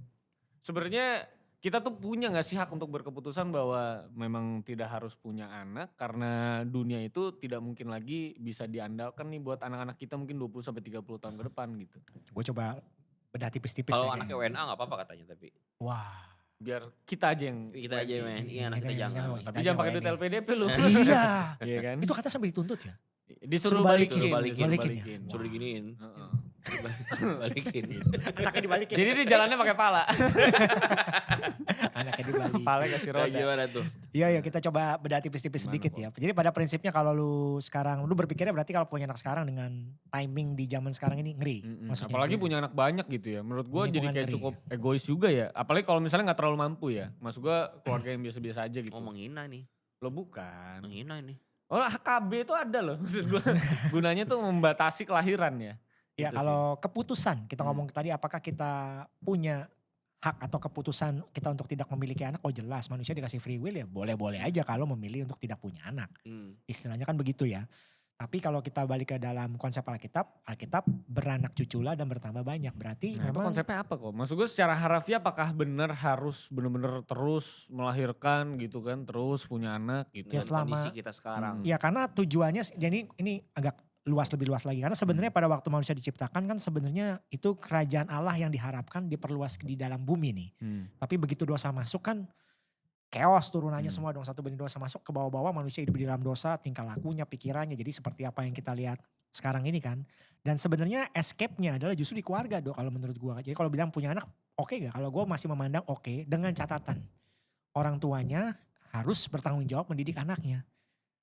sebenarnya kita tuh punya nggak sih hak untuk berkeputusan bahwa memang tidak harus punya anak karena dunia itu tidak mungkin lagi bisa diandalkan nih buat anak-anak kita mungkin 20 sampai 30 tahun ke depan gitu. Gue coba bedah tipis-tipis Kalau ya anaknya kayaknya. WNA gak apa-apa katanya tapi. Wah. Biar kita aja yang Kita aja men, iya anak kita jangan. jangan. Tapi Kita jangan aja pakai duit WNI. LPDP lu. Iya. Iya kan? Itu kata sampai dituntut ya? Disuruh Suruh balikin. balikin. disuruh Balikin ya? balikin. Suruh diginiin. Heeh. Balikin. Anaknya dibalikin. Jadi dia jalannya pakai pala. Anaknya dibalikin. Pala kasih Nah, roda. gimana tuh? Iya kita coba bedah tipis-tipis Gimana, sedikit Kok? ya. Jadi pada prinsipnya kalau lu sekarang, lu berpikirnya berarti kalau punya anak sekarang dengan timing di zaman sekarang ini ngeri. Mm-mm. Maksudnya Apalagi gitu. punya anak banyak gitu ya. Menurut gue Lingkungan jadi kayak ngeri. cukup egois juga ya. Apalagi kalau misalnya gak terlalu mampu ya. Maksud gue keluarga yang biasa-biasa aja gitu. Oh menghina nih, Lo bukan. menghina ini. Oh HKB itu ada loh. Maksud gue gunanya tuh membatasi kelahiran ya. Ya Gitu kalau keputusan kita Hmm. ngomong tadi apakah kita punya hak atau keputusan kita untuk tidak memiliki anak, oh jelas manusia dikasih free will ya boleh-boleh aja kalau memilih untuk tidak punya anak. Istilahnya kan begitu ya. Tapi kalau kita balik ke dalam konsep Alkitab beranak cuculah dan bertambah banyak. Berarti Nah, itu memang konsepnya apa kok? Maksud gue secara harafiah apakah benar harus benar-benar terus melahirkan gitu kan, terus punya anak gitu? Ya, Dengan selama- kondisi kita sekarang. ya karena tujuannya, jadi ini agak lebih luas lagi. Karena sebenarnya pada waktu manusia diciptakan kan sebenarnya itu kerajaan Allah yang diharapkan diperluas di dalam bumi nih. Hmm. Tapi begitu dosa masuk kan chaos turunannya Hmm. semua dong. Satu benih dosa masuk ke bawah-bawah manusia hidup di dalam dosa, tingkah lakunya, pikirannya. Jadi seperti apa yang kita lihat sekarang ini kan. Dan sebenarnya escape-nya adalah justru di keluarga dong kalau menurut gua. Jadi kalau bilang punya anak oke gak? Kalau gua masih memandang oke dengan catatan. Orang tuanya harus bertanggung jawab mendidik anaknya.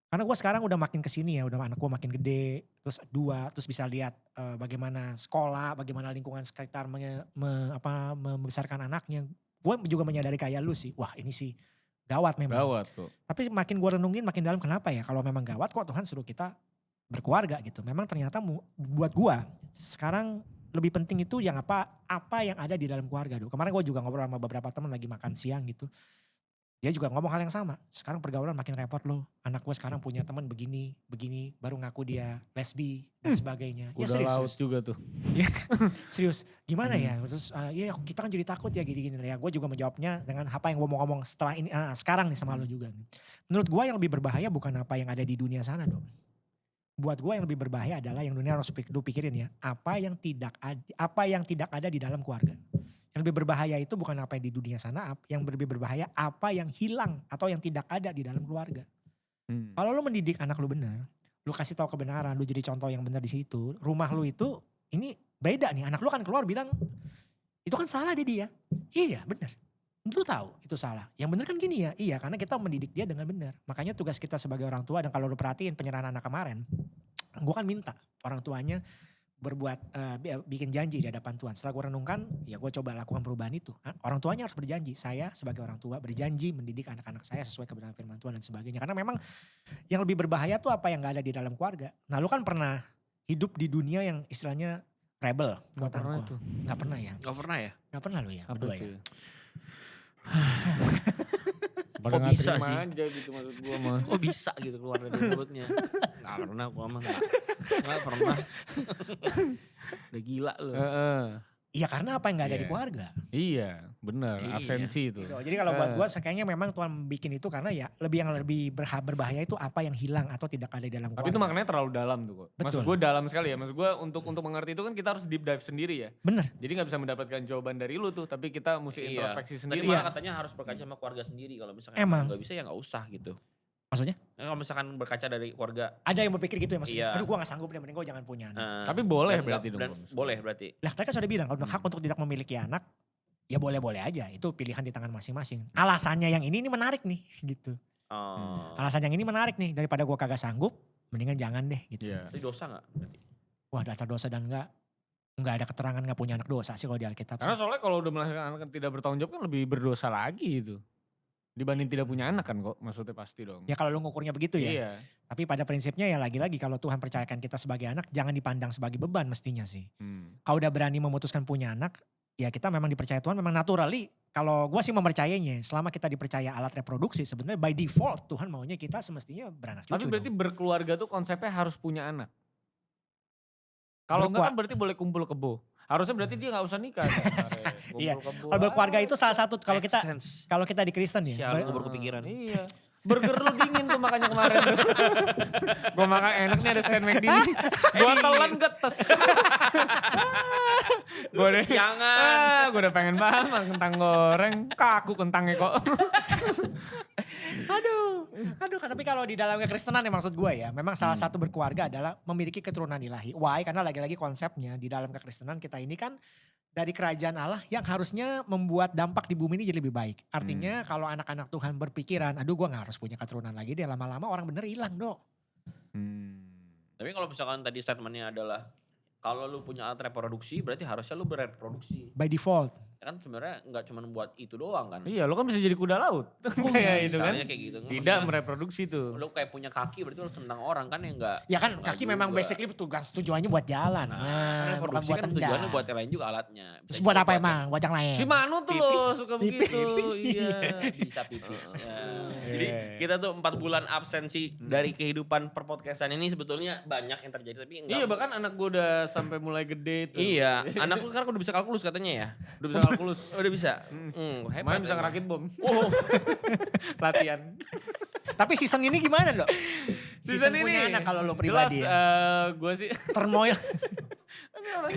Karena gue sekarang udah makin kesini ya, udah anak gue makin gede, terus 2, terus bisa lihat bagaimana sekolah, bagaimana lingkungan sekitar membesarkan anaknya. Gue juga menyadari kayak lu sih, wah ini sih gawat memang. Gawat kok. Tapi makin gue renungin makin dalam kenapa ya, kalau memang gawat kok Tuhan suruh kita berkeluarga gitu. Memang ternyata buat gue sekarang lebih penting itu yang apa yang ada di dalam keluarga. Kemarin gue juga ngobrol sama beberapa teman lagi makan siang gitu. Dia juga ngomong hal yang sama. Sekarang pergaulan makin repot loh. Anak gue sekarang punya teman begini, baru ngaku dia lesbi dan sebagainya. Ya Kuda laut serius. juga tuh. Serius. Gimana ya? Terus ya kita kan jadi takut ya gini-gini. Ya gue juga menjawabnya dengan apa yang gue mau ngomong setelah ini, sekarang nih sama lo juga. Menurut gue yang lebih berbahaya bukan apa yang ada di dunia sana dong. Buat gue yang lebih berbahaya adalah yang dunia harus lu pikirin ya. Apa yang tidak ada di dalam keluarga. Yang lebih berbahaya itu bukan apa yang di dunia sana, yang lebih berbahaya apa yang hilang atau yang tidak ada di dalam keluarga. Hmm. Kalau lu mendidik anak lu benar, lu kasih tahu kebenaran, lu jadi contoh yang benar di situ. Rumah lu itu ini beda nih, anak lu kan keluar bilang itu kan salah dia. Iya benar. Lu tahu itu salah. Yang benar kan gini ya. Iya karena kita mendidik dia dengan benar. Makanya tugas kita sebagai orang tua dan kalau lu perhatiin penyerahan anak kemarin. Gue kan minta orang tuanya berbuat bikin janji di hadapan Tuhan. Setelah gue renungkan ya gue coba lakukan perubahan itu. Orang tuanya harus berjanji. Saya sebagai orang tua berjanji mendidik anak-anak saya sesuai kebenaran firman Tuhan dan sebagainya. Karena memang yang lebih berbahaya tuh apa yang gak ada di dalam keluarga. Nah lu kan pernah hidup di dunia yang istilahnya rebel. Gak pernah tuh. Gak pernah ya? Gak pernah ya? Gak pernah lu ya? Apa Berdua tuh? ya? Pada Kok nggak bisa terima sih? aja gitu maksud gue mah. Kok bisa gitu keluar dari mulutnya? Gak pernah, gua mah gak pernah. Udah gila lu. Iya karena apa yang gak ada di Iya. keluarga. Iya, benar. Iya. Absensi itu. Gitu. Jadi kalau buat gue kayaknya memang Tuhan bikin itu karena ya yang lebih berbahaya itu apa yang hilang atau tidak ada di dalam keluarga. Tapi itu maknanya terlalu dalam tuh kok. Maksud Betul. gue dalam sekali ya. Maksud gue untuk mengerti itu kan kita harus deep dive sendiri ya. Bener. Jadi gak bisa mendapatkan jawaban dari lu tuh. Tapi kita mesti introspeksi Tadi sendiri. Iya. malah katanya harus berkaca sama keluarga sendiri. Kalau misalkan Emang. gak bisa ya gak usah gitu. Maksudnya? Kalau misalkan berkaca dari keluarga. Ada yang berpikir gitu ya maksudnya. Iya. Aduh gue gak sanggup deh mending gue jangan punya anak. Tapi boleh dan berarti nggak- dong. dan boleh berarti. Lah tadi kan sudah bilang kalau hak untuk tidak memiliki anak. Ya boleh-boleh aja. Itu pilihan di tangan masing-masing. Alasannya yang ini menarik nih gitu. Oh. Alasan yang ini menarik nih. Daripada gue kagak sanggup. Mendingan jangan deh gitu. Iya. Tapi dosa gak berarti? Wah data dosa dan enggak ada keterangan gak punya anak dosa sih kalau di Alkitab. Karena soalnya kalau udah melahirkan anak yang tidak bertanggung jawab kan lebih berdosa lagi itu. Dibanding tidak punya anak kan kok. Maksudnya pasti dong. Ya kalau lu ngukurnya begitu ya. Iya. Tapi pada prinsipnya ya lagi-lagi kalau Tuhan percayakan kita sebagai anak. Jangan dipandang sebagai beban mestinya sih. Kalau udah berani memutuskan punya anak. Ya kita memang dipercaya Tuhan memang naturally. Kalau gue sih mempercayainya. Selama kita dipercaya alat reproduksi. Sebenarnya by default Tuhan maunya kita semestinya beranak cucu. Tapi berarti dong. berkeluarga tuh konsepnya harus punya anak. Kalau enggak kan berarti boleh kumpul kebo. Harusnya berarti dia gak usah nikah. Iya. Kalau berkeluarga itu salah satu kalau Make kita sense. kalau kita di Kristen ya. Sialan gue baru kepikiran. Iya. Burger lu dingin tuh makanya kemarin tuh. Gue makan enak nih ada stand McD nih. Gue telan getes. Gue udah Jangan. gue udah pengen banget makan kentang goreng. Kaku kentangnya kok. Aduh, tapi kalau di dalam kekristenan ya maksud gue ya, memang salah satu berkeluarga adalah memiliki keturunan ilahi. Why? Karena lagi-lagi konsepnya di dalam kekristenan kita ini kan dari kerajaan Allah yang harusnya membuat dampak di bumi ini jadi lebih baik. Artinya kalau anak-anak Tuhan berpikiran, aduh gue gak harus punya keturunan lagi deh, lama-lama orang bener hilang dong. Tapi kalau misalkan tadi statementnya adalah kalau lu punya alat reproduksi berarti harusnya lu bereproduksi. By default. Ya kan sebenarnya nggak cuma buat itu doang kan. Iya, lo kan bisa jadi kuda laut. Kayak itu kan. Misalnya kayak gitu. Tidak Maksudnya, mereproduksi tuh. lu kayak punya kaki berarti lu tendang orang kan ya enggak. Ya kan Enggak kaki memang juga. basically tugas tujuannya buat jalan. Nah, bukan reproduksi buat kan tendang. tujuannya buat yang lain juga alatnya. Bisa Terus juga buat apa emang? Buat yang lain? Si Manu tuh Pipis. lo suka begitu. Iya. Bisa pipis. Ya. Iya. Jadi kita tuh 4 bulan absensi dari kehidupan perpodcastan ini sebetulnya banyak yang terjadi tapi enggak. Iya bahkan anak gue udah sampai mulai gede tuh. Iya, anak lu sekarang udah bisa kalkulus katanya ya. Udah bisa kalkulus. Oh, udah bisa. Hebat. Main bisa emang. ngerakit bom. Oh. Latihan. Tapi season ini gimana dok? Season punya ini anak kalau lo jelas pribadi ya. gue sih Turmoil.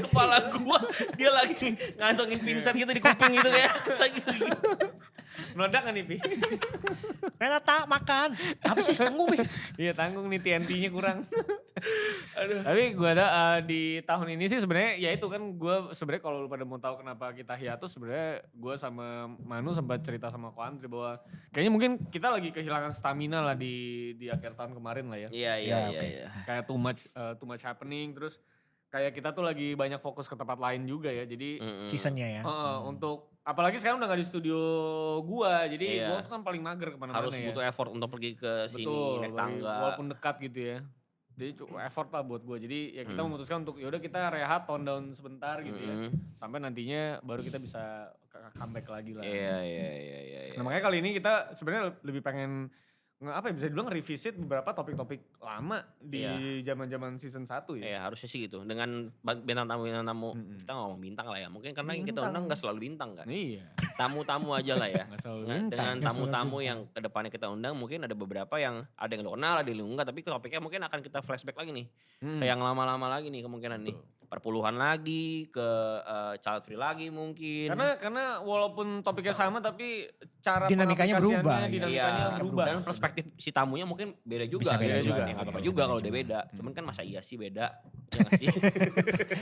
Kepala gua dia lagi ngantongin pingsan gitu di kuping gitu kayak lagi. meledak kan nih Pi? Renata makan. Apa sih tanggung Pi? Iya tanggung nih TNT-nya kurang. Aduh. Tapi gue ada di tahun ini sih sebenarnya ya itu kan gue sebenarnya kalau lu pada mau tahu kenapa kita hiatus sebenarnya gue sama Manu sempat cerita sama Ko Andri bahwa kayaknya mungkin kita lagi kehilangan stamina lah di akhir tahun kemarin lah ya. Iya Ya, oke. iya. Kayak too much happening terus kayak kita tuh lagi banyak fokus ke tempat lain juga ya. Jadi Seasonnya ya. untuk apalagi sekarang udah gak di studio gua jadi Iya. gua tuh kan paling mager kemana-mana Harus ya. butuh effort untuk pergi ke sini Betul, naik tangga. walaupun dekat gitu ya. Jadi cukup effort lah buat gue. Jadi ya kita memutuskan untuk yaudah kita rehat, tone down sebentar gitu ya. Sampai nantinya baru kita bisa comeback lagi lah. Iya. Nah makanya kali ini kita sebenarnya lebih pengen apa ya bisa dibilang revisit beberapa topik-topik lama di zaman-zaman season 1 ya. Iya harusnya sih gitu. Dengan bintang tamu kita ngomong bintang lah ya. Mungkin karena yang kita Bintang. undang gak selalu bintang kan. Iya. Tamu-tamu aja lah ya. Nggak selalu Nah, bintang. dengan nggak selalu tamu-tamu bintang. yang kedepannya kita undang mungkin ada beberapa yang ada yang lo kenal, ada yang lo enggak. Tapi topiknya mungkin akan kita flashback lagi nih. Ke yang lama-lama lagi nih kemungkinan nih. perpuluhan lagi, ke child free lagi mungkin. Karena walaupun topiknya sama tapi cara Dinamikanya pengaplikasiannya, berubah, ya. dinamikanya Iya, berubah. dan perspektif si tamunya mungkin beda juga. Bisa beda gitu juga, kan. Ya, nggak apa-apa bisa juga beda kalau udah juga. beda. Cuman kan masa iya sih beda. Ya nggak sih?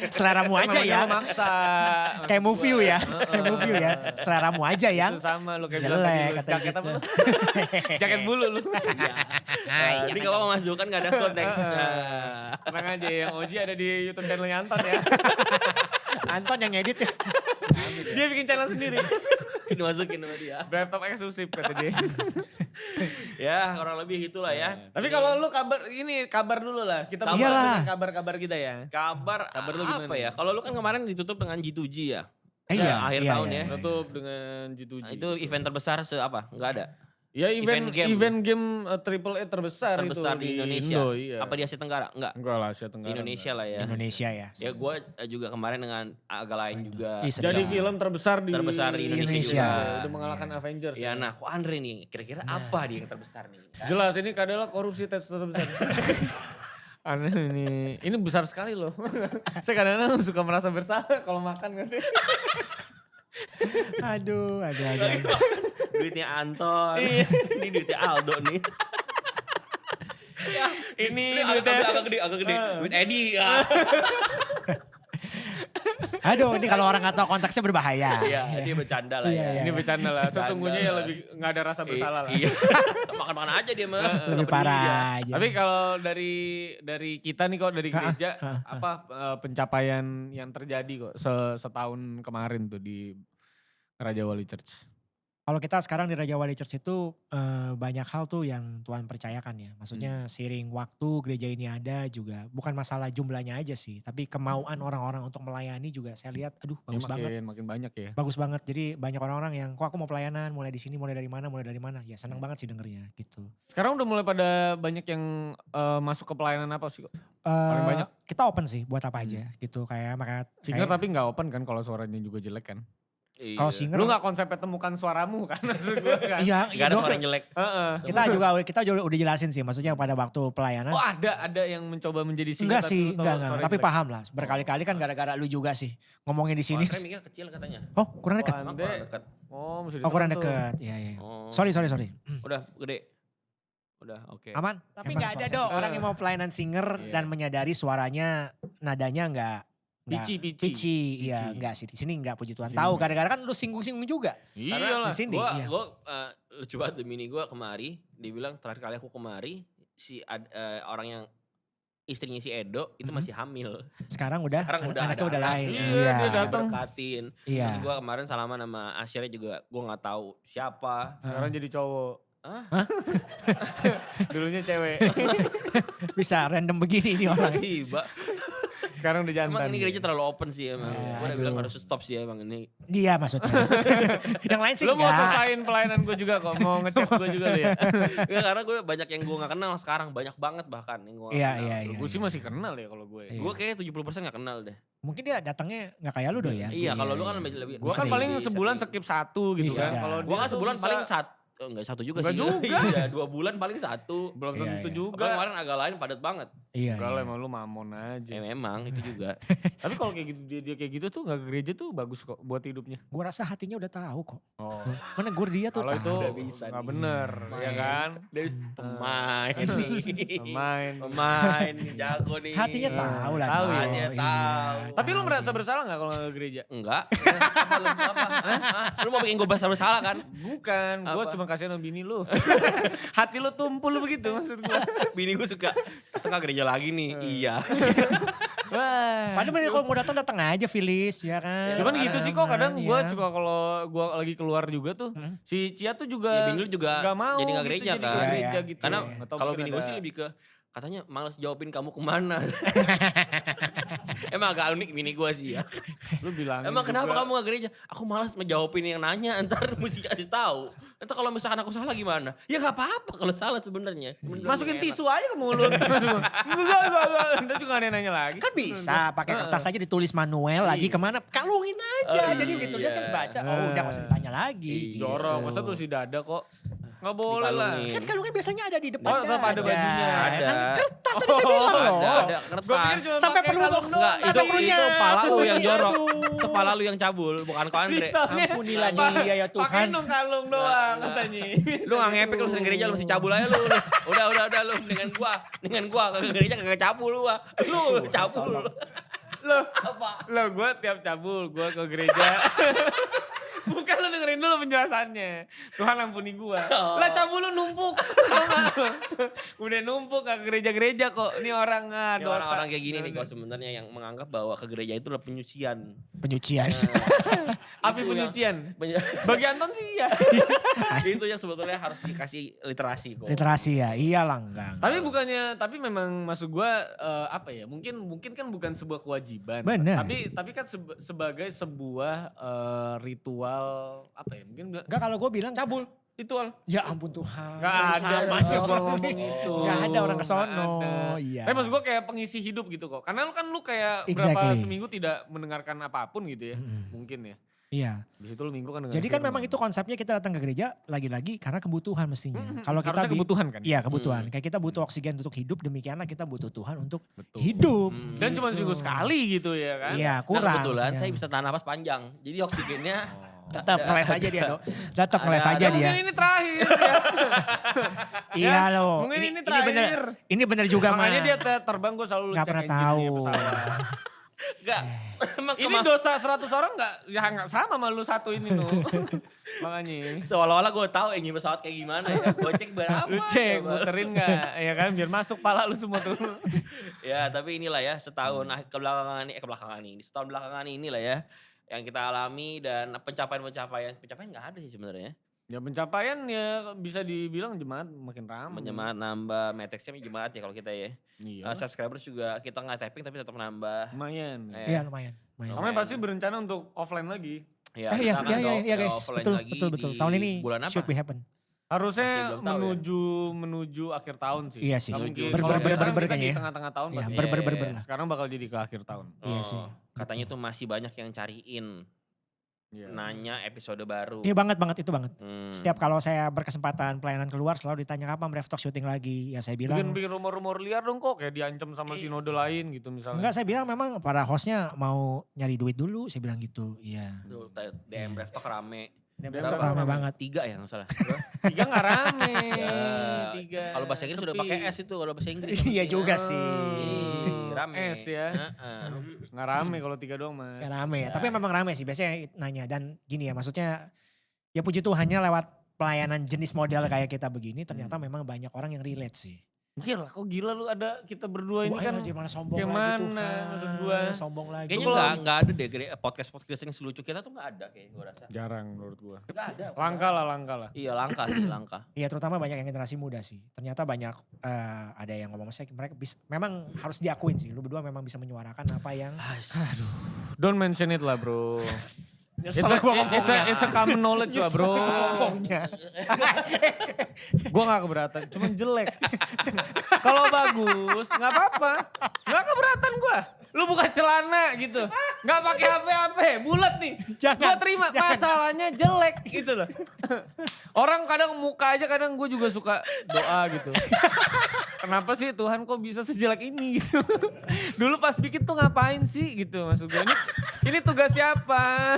Seleramu aja Namanya ya. memaksa. Kayak Maksud movie gua. ya. Kayak movie ya. Seleramu aja yang Itu sama lu kayak bilang tadi jelek lu, kata jaket apa gitu. lu? Jaket bulu lu. Iya. Ini gak apa-apa Mas Dul kan gak ada konteks. Nah. Tenang aja, yang Oji ada di YouTube channelnya Anton ya. Anton yang ngedit ya. Dia bikin channel sendiri. Dimasukin sama dia. Brave Talk eksklusif kata dia. Ya kurang lebih gitulah ya. Tapi kalau lu kabar dulu lah. Kita Kabar. mulai Iyalah. dengan kabar-kabar kita ya. Kabar lu apa gimana? ya? Kalau lu kan kemarin ditutup dengan G2G ya. Iya, akhir iya, tahun iya, ya. iya. Tutup dengan G2G. Nah, itu event terbesar apa? Enggak ada. Ya event game triple A terbesar Terbesar itu di Indonesia. Indo, iya. Apa di Asia Tenggara? Enggak. Enggak lah, Asia Di Tenggara. Indonesia lah ya. Indonesia ya. Ya gue juga kemarin dengan agak lain juga. Ih, Jadi sedap. film terbesar di Indonesia. Udah mengalahkan Avengers. Ya nah, kok Andre nih? Kira-kira apa dia yang terbesar nih? Jelas ini adalah korupsi tes terbesar. Aneh ini besar sekali loh. Saya kadang-kadang suka merasa bersalah kalau makan gitu. Aduh. Duitnya Anton. Iya. Ini duitnya Aldo nih. Ini agak gede. Duit Edi. Ya. Aduh, ini kalau orang nggak tahu konteksnya berbahaya. Iya, dia bercanda lah ya. Iya, Ini bercanda lah. Bercanda Sesungguhnya ya lah. lebih nggak ada rasa bersalah lah. Iya. Makan-makan aja dia mah. Lebih Nggak peduli dia. parah aja. Tapi kalau dari kita nih kok dari gereja apa pencapaian yang terjadi kok setahun kemarin tuh di Raja Wali Church. Kalau kita sekarang di Raja Wali Church itu banyak hal tuh yang Tuhan percayakan ya. Maksudnya seiring waktu gereja ini ada juga. Bukan masalah jumlahnya aja sih. Tapi kemauan orang-orang untuk melayani juga saya lihat aduh Ya, bagus banget. makin banyak ya. Bagus banget. Jadi banyak orang-orang yang kok aku mau pelayanan mulai di sini mulai dari mana. Ya senang banget sih dengernya gitu. Sekarang udah mulai pada banyak yang masuk ke pelayanan apa sih kok? Paling banyak? Kita open sih buat apa aja gitu. Kayak Singer tapi nggak open kan kalau suaranya juga jelek kan. kalau Iya. singer Lu gak konsepnya temukan suaramu kan maksud gue kan. iya, Gak ada suara yang jelek. Heeh. kita juga udah jelasin sih maksudnya pada waktu pelayanan. Oh ada yang mencoba menjadi singer. Enggak tapi sih, lu tahu enggak. suaranya Tapi jelek. paham lah. Berkali-kali kan gara-gara lu juga sih ngomongin di sini. Soalnya mic-nya kecil katanya. Oh, kurang deket. Wah, Emang Ande. kurang dekat. Oh mesti Oh, kurang ditekan tuh. deket. Iya, iya. Oh. Sorry. Udah gede. Udah oke. Aman? Tapi Emang nggak ada suara- dong saya- orang yang mau pelayanan singer Iya. dan menyadari suaranya nadanya nggak Pici. pitchy. Iya, Pitchy. nggak sih di sini nggak puji Tuhan. Di sini Tahu nggak. kadang-kadang kan lu singgung-singgung juga. Iyalah. di sini. Gue iya. lucu banget tuh mini gue kemari. Dibilang terakhir kali aku kemari. Orang yang istrinya si Edo itu masih hamil. Sekarang udah, Sekarang udah anaknya ada udah anak. lain. Iya, dia datang. Berkatin. Iya. Terus gue kemarin salaman sama Asyirnya juga. Gue gak tahu siapa. Sekarang jadi cowok. Hah? Dulunya cewek. Bisa random begini ini orang. Tiba. Sekarang udah jantan. Emang ini gereja terlalu open sih emang. Ya, Gue udah bilang aduh. harus stop sih emang ini. Dia maksudnya. Yang lain sih Lu mau enggak. selesain pelayanan gue juga kok. Mau ngecek gue juga lu ya. Nggak, karena gue banyak yang gue gak kenal sekarang. Banyak banget bahkan yang gue Iya, kenal. iya, iya. Gue sih masih kenal ya kalau gue. Iya. Gue kayaknya 70% gak kenal deh. Mungkin dia datangnya nggak kayak lu dong ya. Iya, kalau lu kan lebih Gue kan Sering. paling sebulan skip satu gitu Bisa kan. dah. Kalau Gue dia kan tuh sebulan bisa- paling satu. Oh, enggak satu juga Enggak sih. juga. Iya, 2 bulan paling satu. belum Iya, tentu iya. juga. Bahkan kemarin agak lain padat banget. Iya. Enggak lah iya. emang lu mamon aja. Ya memang itu juga. Tapi kalau kayak gitu dia kayak gitu tuh gak ke gereja tuh bagus kok buat hidupnya. Gua rasa hatinya udah tahu kok. Oh. Mana gue dia tuh Kalau tahu. itu Udah bisa gak nih. bener ya kan. Dari pemain nih. Pemain. Pemain nih, jago nih. Hatinya tahu lah. Tahu Bang. ya. Hatinya Iya, tahu. Tapi lu merasa bersalah gak kalau gak ke gereja? Enggak. Apa lu apa? Hah? Lu mau bikin gue bersalah kan? Bukan, gue Apa? cuma kasihan sama bini lu. Hati lu tumpul begitu maksud gue. Bini gue suka, kita gak gereja lagi nih. Iya. Wah. Padahal bener kalau mau datang aja Filis ya kan. Cuman gitu sih kok kadang gue Iya. suka kalau gue lagi keluar juga tuh. Si Cia tuh juga Ya, bini lu juga gak mau jadi gak gitu, gereja jadi kan. nggak Iya, gereja iya. gitu. Karena Nggak tahu kalau mungkin bini gue ada- sih lebih ke, katanya males jawabin kamu kemana. Emang agak unik bini gue sih ya. Lu bilang Emang kenapa kamu gak gereja? Aku malas ngejawabin yang nanya, ntar mesti kasih tahu. Ntar kalau misalkan aku salah gimana? Ya gak apa-apa kalau salah sebenarnya. masukin tisu aja ke mulut. Enggak. Ntar juga ada yang nanya lagi. Kan bisa pakai kertas aja ditulis manual lagi kemana. Kalungin aja. Oh, Jadi gitu dia kan iya. baca. Oh udah gak usah ditanya lagi. Iya. gitu. Jorok, masa tuh si dada kok. Nggak boleh lah. Dikalungin. Kan kalungnya biasanya ada di depan. Oh, tetap ada bajunya. Ada. Kan kertas tadi saya bilang loh. Ada Gue pikir kertas. cuma Sampai pakai perlu kalung kok. doang. Enggak, Sampai itu punya. kepala lu yang jorok. Aduh. Kepala lu yang cabul, bukan kau Andre. Ampunilah dia ya Pakai Tuhan. dong kalung doang katanya. Lu gak ngepek lu sering gereja lu masih cabul aja lu. Udah lu dengan gua ke gereja kagak cabul lu. Lu cabul. Loh, Apa? loh gue tiap cabul, gue ke gereja. Bukan lu dengerin dulu penjelasannya. Tuhan ampuni gue. Lah cabul lu numpuk. Tau nggak? Udah numpuk gak ke gereja-gereja kok. Ini orang Ini dosa. orang-orang kayak gini nih kalau sebenarnya yang menganggap bahwa ke gereja itu adalah penyucian. Penyucian. Api Itu yang- penyucian. Bagi Anton sih ya. Itu yang sebetulnya harus dikasih literasi kok. Literasi ya, iyalah enggak. Tapi memang maksud gue apa ya? Mungkin kan bukan sebuah kewajiban. Bener. Tapi kan sebagai sebuah ritual apa ya? Mungkin Enggak kalau gue bilang Cabul, ritual. ya ampun Tuhan. Gak ada sama makanya dong. gue ngomong itu. Gak ada orang kesono. Nggak ada. Iya. Tapi maksud gue kayak pengisi hidup gitu kok. Karena lu kayak berapa Exactly. seminggu tidak mendengarkan apapun gitu ya. Mm-mm. Mungkin ya. Iya. Di situ lu minggu kan Jadi kan memang itu konsepnya kita datang ke gereja lagi-lagi karena kebutuhan mestinya. Kalau kita harusnya kebutuhan kan. Iya kebutuhan. Kayak kita butuh oksigen untuk hidup, demikianlah kita butuh Tuhan untuk Betul. hidup. Dan cuma Gitu. seminggu sekali gitu ya kan. Iya Nah, kurang. kebetulan maksudnya. saya bisa tahan napas panjang. Jadi oksigennya Tetap ngeles aja dia dong. Tetap Ada- ngeles aja Ya, dia. mungkin ini terakhir ya. Iya loh. Mungkin ini bener, terakhir. ini bener juga mah. Makanya dia terbang gue selalu Nggak cek pernah engine-nya tahu. pesawat. enggak. Emang Ini dosa 100 orang nggak sama sama lu satu ini tuh. Makanya. seolah-olah gue tahu engine pesawat kayak gimana ya. Gue cek berapa. Lu cek, coba. muterin gak? Ya kan biar masuk pala lu semua tuh. Ya tapi inilah ya setahun kebelakangan ini. Setahun belakangan inilah ya. Yang kita alami dan pencapaian nggak ada sih sebenarnya. Ya pencapaian ya bisa dibilang jemaat makin ramai. Jemaat nambah, matrixnya jemaat ya kalau kita ya. Iya. Subscribers juga kita nggak tapping tapi tetap nambah. Lumayan. Iya lumayan. Kami pasti berencana untuk offline lagi. Ya, Iya, kita akan iya ke guys. offline Betul, lagi betul. di Tahun ini bulan apa? should be happen. Harusnya Masih belum tahu ya. menuju akhir tahun sih. Iya sih. Nggak mungkin. Ber- Kalau ber- ber- biasanya ber- kita kayaknya di ya. tengah-tengah tahun Iya, pasti. ber. Sekarang bakal jadi ke akhir tahun. Iya sih. Katanya tuh masih banyak yang cariin, Iya. nanya episode baru. Iya banget itu banget. Hmm. Setiap kalau saya berkesempatan pelayanan keluar selalu ditanya kapan Rev Talk syuting lagi. Ya saya bilang Bikin rumor-rumor liar dong kok kayak diancam sama sinode lain gitu misalnya. enggak, saya bilang memang para hostnya mau nyari duit dulu, saya bilang gitu. Iya. Tuh, DM Rev Talk rame. DM Berapa? Rame banget. 3 ya nggak salah. 3 gak rame. Ya, 3. Kalau bahasa Inggris udah pakai S itu kalau bahasa Inggris. Iya juga sih. Ih, rame. S ya. Heeh. Gak rame kalau 3 doang mas. Gak rame ya. Ya. Tapi memang rame sih biasanya nanya. Dan gini ya maksudnya ya puji Tuhannya lewat pelayanan jenis model kayak kita begini ternyata memang banyak orang yang relate sih. Gila kok gila lu ada kita berdua ini Wah, kan. gimana sombong kayak lagi mana, Tuhan. maksud gua. Sombong lagi. Kayaknya nggak ada deh podcast yang selucu kita tuh nggak ada kayak gue rasa. Jarang menurut gua. Nggak ada. Langka lah. Iya langka sih langka. Iya terutama banyak yang generasi muda sih. Ternyata banyak ada yang ngomong saya mereka memang harus diakuin sih. Lu berdua memang bisa menyuarakan apa yang Don't mention it lah bro. It's Nyesel gua it's a common knowledge lah bro. ngomongnya. Gue gak keberatan, cuman jelek. Kalau bagus nggak apa-apa, nggak keberatan gue. Lu buka celana gitu, nggak pakai apa-apa, bulat nih. Gue terima, masalahnya jelek gitu loh. Orang kadang muka aja kadang gue juga suka doa gitu. Kenapa sih Tuhan kok bisa sejelek ini gitu. Dulu pas bikin tuh ngapain sih gitu maksud gue. Ini tugas siapa?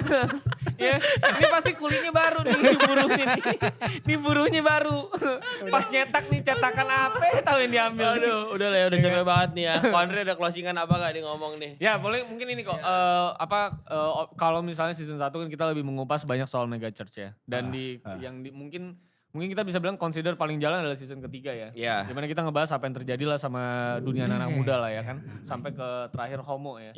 Ya, ini pasti kulitnya baru nih buruhnya nih. Ini buruhnya baru. Pas nyetak nih cetakan apa tahu yang diambil. Aduh, udah lah ya, udah capek banget nih ya. Andre ada closingan apa gak dia ngomong nih? Ya boleh mungkin ini kok kalau misalnya season 1 kan kita lebih mengupas banyak soal mega church ya. Dan mungkin kita bisa bilang consider paling jalan adalah season ketiga ya. Iya. Dimana kita ngebahas apa yang terjadi lah sama dunia anak muda lah ya kan. Sampai ke terakhir homo ya.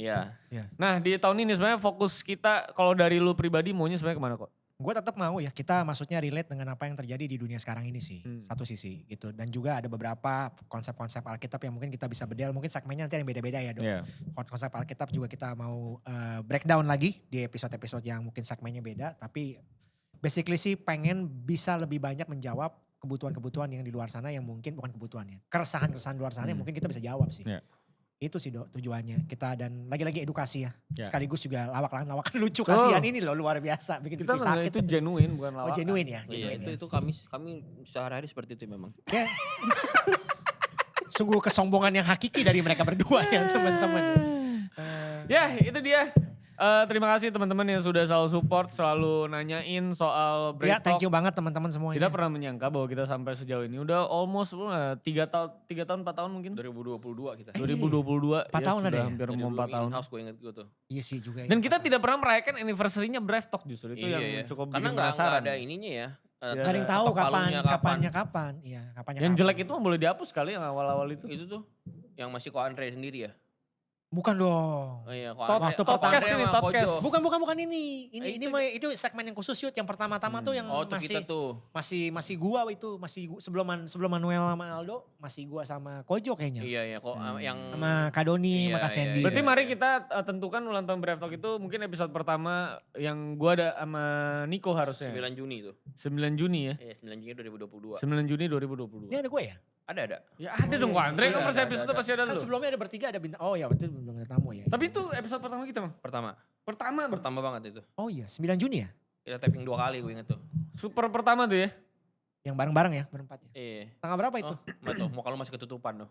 Iya. Nah di tahun ini sebenarnya fokus kita kalau dari lu pribadi maunya sebenarnya kemana kok? Gue tetap mau ya kita maksudnya relate dengan apa yang terjadi di dunia sekarang ini sih. Satu sisi gitu. Dan juga ada beberapa konsep-konsep Alkitab yang mungkin kita bisa bedel. Mungkin segmennya nanti ada yang beda-beda ya dok. Iya. Konsep Alkitab juga kita mau breakdown lagi di episode-episode yang mungkin segmennya beda. Tapi basically sih pengen bisa lebih banyak menjawab kebutuhan-kebutuhan yang di luar sana yang mungkin bukan kebutuhannya. Keresahan-keresahan di luar sana yang mungkin kita bisa jawab sih. Iya. Itu sih Dok tujuannya kita dan lagi-lagi edukasi ya. Ya. Sekaligus juga lawakan lucu Betul. kalian ini loh luar biasa bikin Kita pipi menilai sakit. itu genuine bukan Oh lawakan. genuine ya, Iya, genuine ya. itu kami sehari-hari seperti itu memang. Ya. Sungguh kesombongan yang hakiki dari mereka berdua ya teman-teman. Ya itu dia. Terima kasih teman-teman yang sudah selalu support, selalu nanyain soal Ya Brave thank Talk. you banget teman-teman semuanya. Tidak pernah menyangka bahwa kita sampai sejauh ini. Udah almost 3 tahun 4 tahun mungkin. 2022 kita. 2022 4 tahun ada sudah ya? hampir Dari mau dulu 4 tahun. in-house gue inget gue tuh. Iya sih juga. Dan ya. kita tidak pernah merayakan anniversary-nya Brave Talk justru. Itu yang cukup Karena bikin nggak penasaran. ada ininya ya. Iya. Gak ada yang tahu ketok palunya kapannya kapan. Iya, kapannya Yang kapan. jelek itu mah boleh dihapus kali yang awal-awal itu. Itu tuh yang masih Ko Andre sendiri ya. Bukan dong. Oh iya, Ko Tot- Andre. waktu Ko pertama- Andre ini, sama Todcast. Kojo. Bukan ini. Ini itu- mah itu segmen yang khusus Yud. Yang pertama-tama tuh yang Oh tuh kita tuh. masih gua itu sebelum Manuel sama Aldo masih gua sama Kojo kayaknya. Iya kok yang Sama Kak Doni, sama Iya, Kak Sandy. Berarti mari kita tentukan ulang tahun Brave Talk itu mungkin episode pertama yang gua ada sama Niko harusnya. 9 Juni tuh. 9 Juni ya. Iya 9 Juni 2022. 9 Juni 2022. Ini ada gue ya? Ada. Ya ada dong Ko Andre, kan Ada, first ada, episode ada. pasti ada Kan lu. sebelumnya ada bertiga ada bintang. Oh ya betul belum ada tamu ya. Tapi itu episode pertama kita Bang. Pertama Pertama banget itu. Oh iya 9 Juni ya? Kita tapping 2 kali gue inget tuh. super pertama tuh ya. Yang bareng-bareng ya berempat ya. Iya. Tanggal berapa itu? Oh, enggak tuh, muka lu masih ketutupan tuh.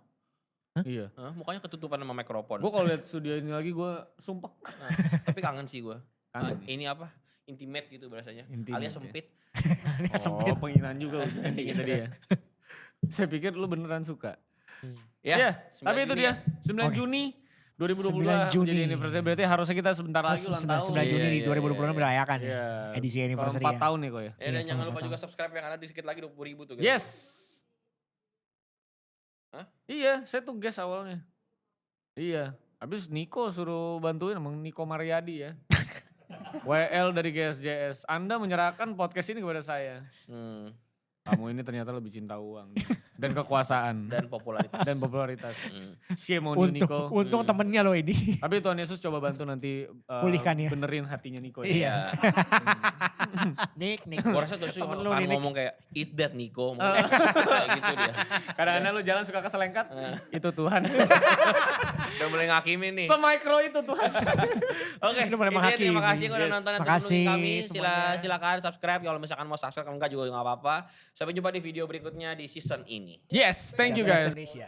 Iya. Hah, mukanya ketutupan sama mikrofon. Gue kalau lihat studio ini lagi gue sumpah. Nah, tapi kangen sih gue. Kangen. Ini apa? Intimate gitu bahasanya. Intimate, Alias ya. sempit. Ini Oh sempit. penghinaan juga intinya tadi ya. Saya pikir lu beneran suka. Ya, Ya, 9 tapi itu Juni dia. ya. 9 Oke. Juni 2022 9 Juni. jadi anniversary. Berarti harusnya kita sebentar lagi ulang tahun. 9 Juni Iya, di iya, 2020 iya. merayakan ya. Iya. Edisi anniversary 4 ya. tahun nih kok ya. Ya, dan Iya, jangan selamat lupa juga tahun. subscribe yang ada di sedikit lagi 20.000 tuh. guys. Yes. Hah? Iya, saya tuh guess awalnya. Iya. Habis Niko suruh bantuin emang Niko Mariadi ya. WL dari GSJS. Anda menyerahkan podcast ini kepada saya. Hmm, Kamu ini ternyata lebih cinta uang dan kekuasaan dan popularitas. dan popularitas. Hmm. Shame on you Niko. Untung temennya loh ini. Tapi Tuhan Yesus coba bantu nanti Pulihkan ya. benerin hatinya Niko. Ya. Iya. Nick. Gue rasa terus Temen lu akan nih, Nick. ngomong kayak eat that Nico. Kayak gitu dia. Kadang-kadang lu jalan suka keselengkat, itu Tuhan. Udah mulai ngakimin nih. Semikro itu Tuhan. Oke, Lu mulai intinya menghakimi. terima kasih yang udah Yes. nonton dan Makasih dukung kami. semuanya. Silakan subscribe kalau misalkan mau subscribe, kalau enggak juga enggak apa-apa. Sampai jumpa di video berikutnya di season ini. Yes, thank you guys. Indonesia.